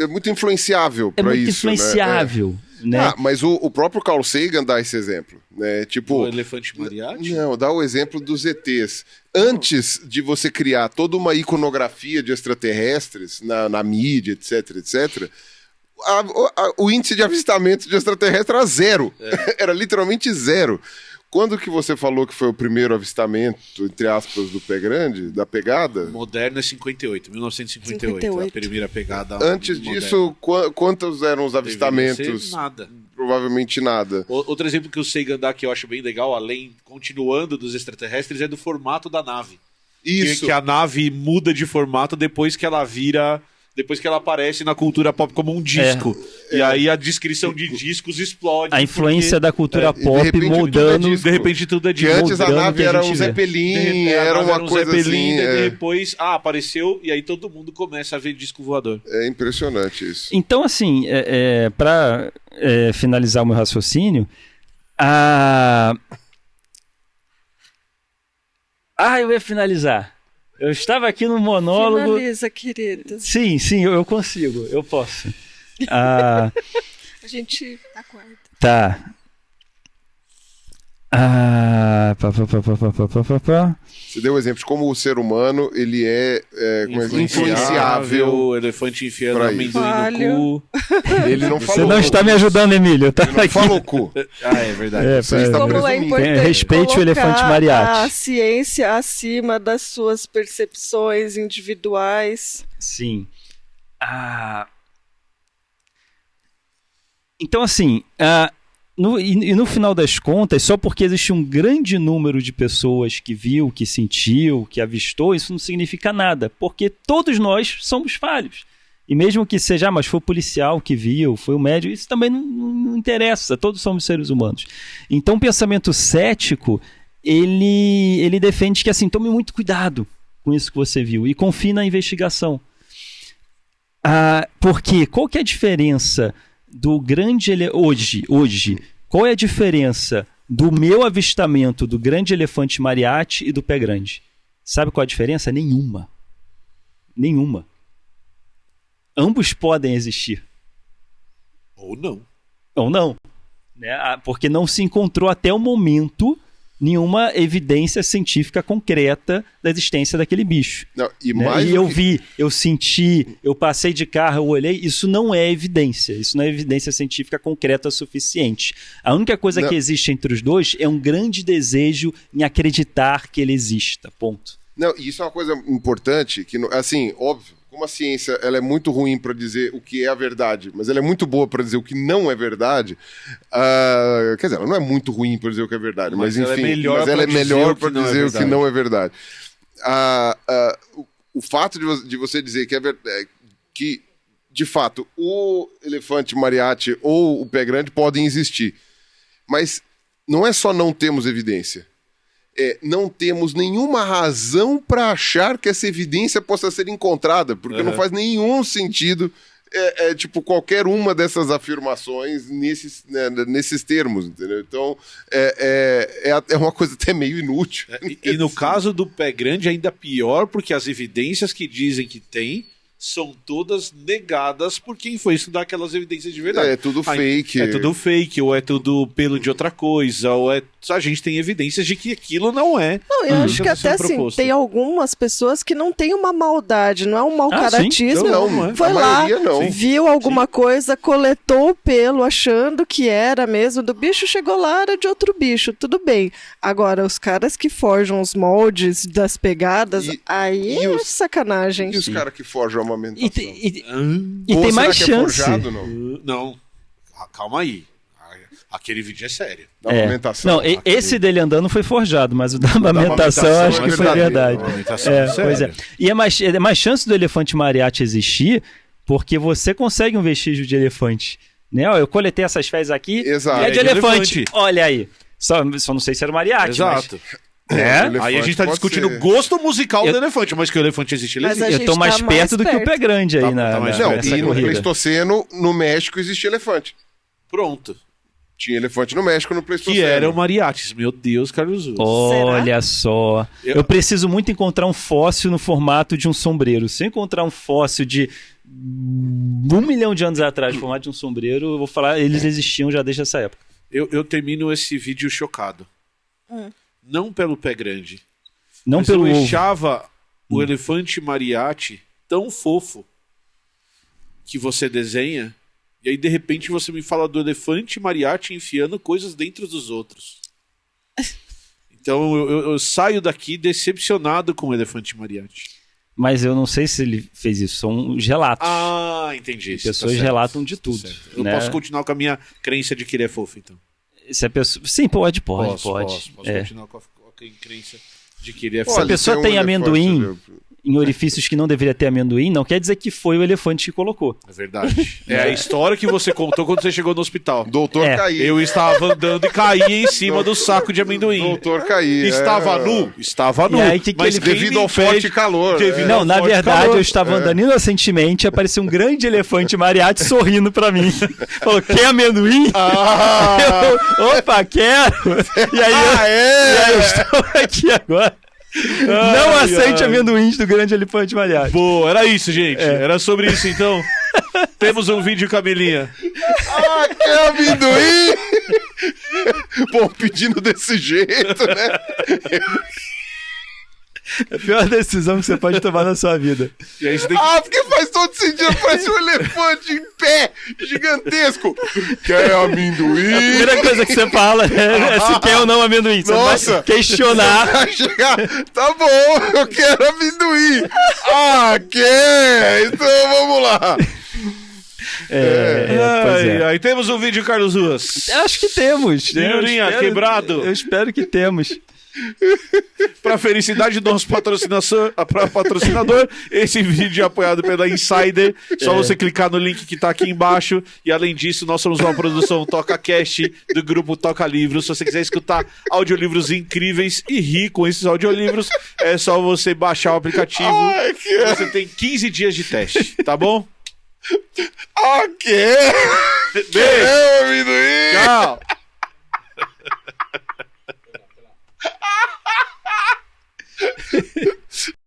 muito influenciável para isso. É muito influenciável. Né? Mas o próprio Carl Sagan dá esse exemplo. Né? Tipo, o elefante Mariachi? Não, dá o exemplo dos ETs. Antes de você criar toda uma iconografia de extraterrestres na mídia, etc., o índice de avistamento de extraterrestre era 0. Era literalmente 0. Quando que você falou que foi o primeiro avistamento, entre aspas, do pé grande, da pegada? Moderno é 1958, a primeira pegada. Antes disso, quantos eram os avistamentos? Nada. Provavelmente nada. Outro exemplo que o Sagan dá, que eu acho bem legal, continuando dos extraterrestres, é do formato da nave. Isso. Que a nave muda de formato depois que ela aparece na cultura pop como um disco. E aí a descrição de discos explode. A influência da cultura pop mudando. De repente tudo é disco. Que antes a nave era um Zeppelin, era uma coisa assim. Depois, apareceu, e aí todo mundo começa a ver disco voador. É impressionante isso. Então, assim, para finalizar o meu raciocínio, eu ia finalizar. Eu estava aqui no monólogo... Finaliza, querido. Sim, eu consigo, eu posso. A gente aguarda. Tá. Você deu exemplo de como o ser humano ele é influenciável. O elefante enfiando amendoim no cu. Ele não falou. Você não está me ajudando, Emílio. Ele não falou cu. É verdade. Você está Como é presumindo. importante Respeite o elefante Mariachi. A ciência acima das suas percepções individuais. Sim. Então, assim... no final das contas, só porque existe um grande número de pessoas que viu, que sentiu, que avistou, isso não significa nada, porque todos nós somos falhos. E mesmo que seja, mas foi o policial que viu, foi o médico, isso também não interessa, todos somos seres humanos. Então o pensamento cético, ele defende que assim, tome muito cuidado com isso que você viu e confie na investigação. Porque qual que é a diferença do grande... Hoje, qual é a diferença do meu avistamento do grande elefante Mariachi e do pé grande? Sabe qual é a diferença? Nenhuma. Ambos podem existir. Ou não. né? Porque não se encontrou até o momento nenhuma evidência científica concreta da existência daquele bicho. Não, e Né? mais E do eu que- vi, eu senti, eu passei de carro, eu olhei, isso não é evidência. Isso não é evidência científica concreta o suficiente. A única coisa Não. que existe entre os dois é um grande desejo em acreditar que ele exista. Ponto. Não, e isso é uma coisa importante, que, assim, óbvio, como a ciência ela é muito ruim para dizer o que é a verdade, mas ela é muito boa para dizer o que não é verdade, quer dizer, ela não é muito ruim para dizer o que é verdade, mas Mas ela é enfim, melhor mas ela pra é dizer melhor o que para não é dizer o que verdade. não é verdade. O fato de você dizer que é verdade, que, de fato, o elefante mariachi ou o pé grande podem existir, mas não é só não temos evidência. Não temos nenhuma razão para achar que essa evidência possa ser encontrada, porque não faz nenhum sentido tipo qualquer uma dessas afirmações nesses termos, entendeu? Então é uma coisa até meio inútil. E no caso do pé grande, ainda pior, porque as evidências que dizem que tem são todas negadas por quem foi estudar aquelas evidências de verdade. É tudo fake. É tudo fake, ou é tudo pelo de outra coisa, ou é. A gente tem evidências de que aquilo não é. Não, eu acho que Tá sendo até assim, proposto. tem algumas pessoas que não têm uma maldade, não é um mau Ah, caratismo. sim. Não é. Foi A lá, maioria não. viu alguma coisa, coletou o pelo achando que era mesmo do bicho, chegou lá, era de outro bicho, tudo bem. Agora, os caras que forjam os moldes das pegadas, aí e é os- sacanagem. E os caras que forjam a amamentação? E Ou tem será mais que é chance. forjado, não? Não. Calma aí. Aquele vídeo é sério. Da amamentação. Não, esse dele andando foi forjado, mas o da amamentação amamentação acho é que foi verdadeiro. verdade. A amamentação É, é pois é. séria. E é mais chance do elefante mariachi existir porque você consegue um vestígio de elefante. Né? Ó, eu coletei essas fezes aqui Exato. e é de É de elefante. elefante. Olha aí. Só não sei se era o mariachi. Exato. O elefante Aí a gente tá pode discutindo ser. o gosto musical Eu- do elefante, mas que o elefante existe, ele Mas existe. a Eu tô gente mais tá perto mais do que o perto. pé grande aí Tá mais Não, nessa e no corrida. Pleistoceno, no México, existia elefante. Pronto. Tinha elefante no México, no Pleistoceno. Que era o mariachis. Meu Deus, Carlos Ruas. Olha só. Eu- Eu preciso muito encontrar um fóssil no formato de um sombreiro. Se eu encontrar um fóssil de 1 milhão de anos atrás, no formato de um sombreiro, eu vou falar, eles existiam já desde essa época. Eu termino esse vídeo chocado. Não pelo pé grande. Não mas pelo eu ovo. achava o elefante mariachi tão fofo que você desenha, e aí de repente você me fala do elefante mariachi enfiando coisas dentro dos outros. Então eu saio daqui decepcionado com o elefante mariachi. Mas eu não sei se ele fez isso. São os relatos. Ah, entendi. Pessoas Tá certo, relatam de tá tudo, certo. Eu né? posso continuar com a minha crença de que ele é fofo, então. Se a pessoa... Sim, pode. Posso É. continuar com a crença de que ele é Olha, fofo. Se a pessoa tem um elefante, amendoim viu? em orifícios que não deveria ter amendoim, não quer dizer que foi o elefante que colocou. É verdade. É a história que você contou quando você chegou no hospital. Doutor É. Caí. Eu estava andando e caí em cima do saco de amendoim. Doutor Caí. Estava nu? Estava nu. E aí, que mas ele- quem Devido me ao impede- forte calor. Devido Não, ao na forte verdade, calor. eu estava andando inocentemente e apareceu um grande elefante mariachi sorrindo pra mim. Falou, quer amendoim? Eu, opa, quero! E aí, e aí eu estou aqui agora. Não aceite amendoins do grande elefante mariachi. Boa, era isso, gente. Era sobre isso, então. Temos um vídeo, Camilinha. Que amendoim! Bom, pedindo desse jeito, né? É a pior decisão que você pode tomar na sua vida. E aí você tem que... Porque faz todo sentido. Parece um elefante em pé, gigantesco. Quer amendoim? A primeira coisa que você fala é se quer ou não amendoim. Você Nossa. vai questionar. Vai chegar. Tá bom, eu quero amendoim. Quer? Então vamos lá. Pois é. Aí temos um vídeo, Carlos Ruas. Acho que temos. né? Senhorinha, Eu espero- quebrado. Eu espero que temos. Pra felicidade do nosso patrocinador, esse vídeo é apoiado pela Insider. Só você clicar no link que tá aqui embaixo. E além disso, nós somos uma produção TocaCast do grupo Toca Livros. Se você quiser escutar audiolivros incríveis e rir com esses audiolivros, é só você baixar o aplicativo. Você tem 15 dias de teste, tá bom? Quer? Beijo, Quer amendoim? tchau.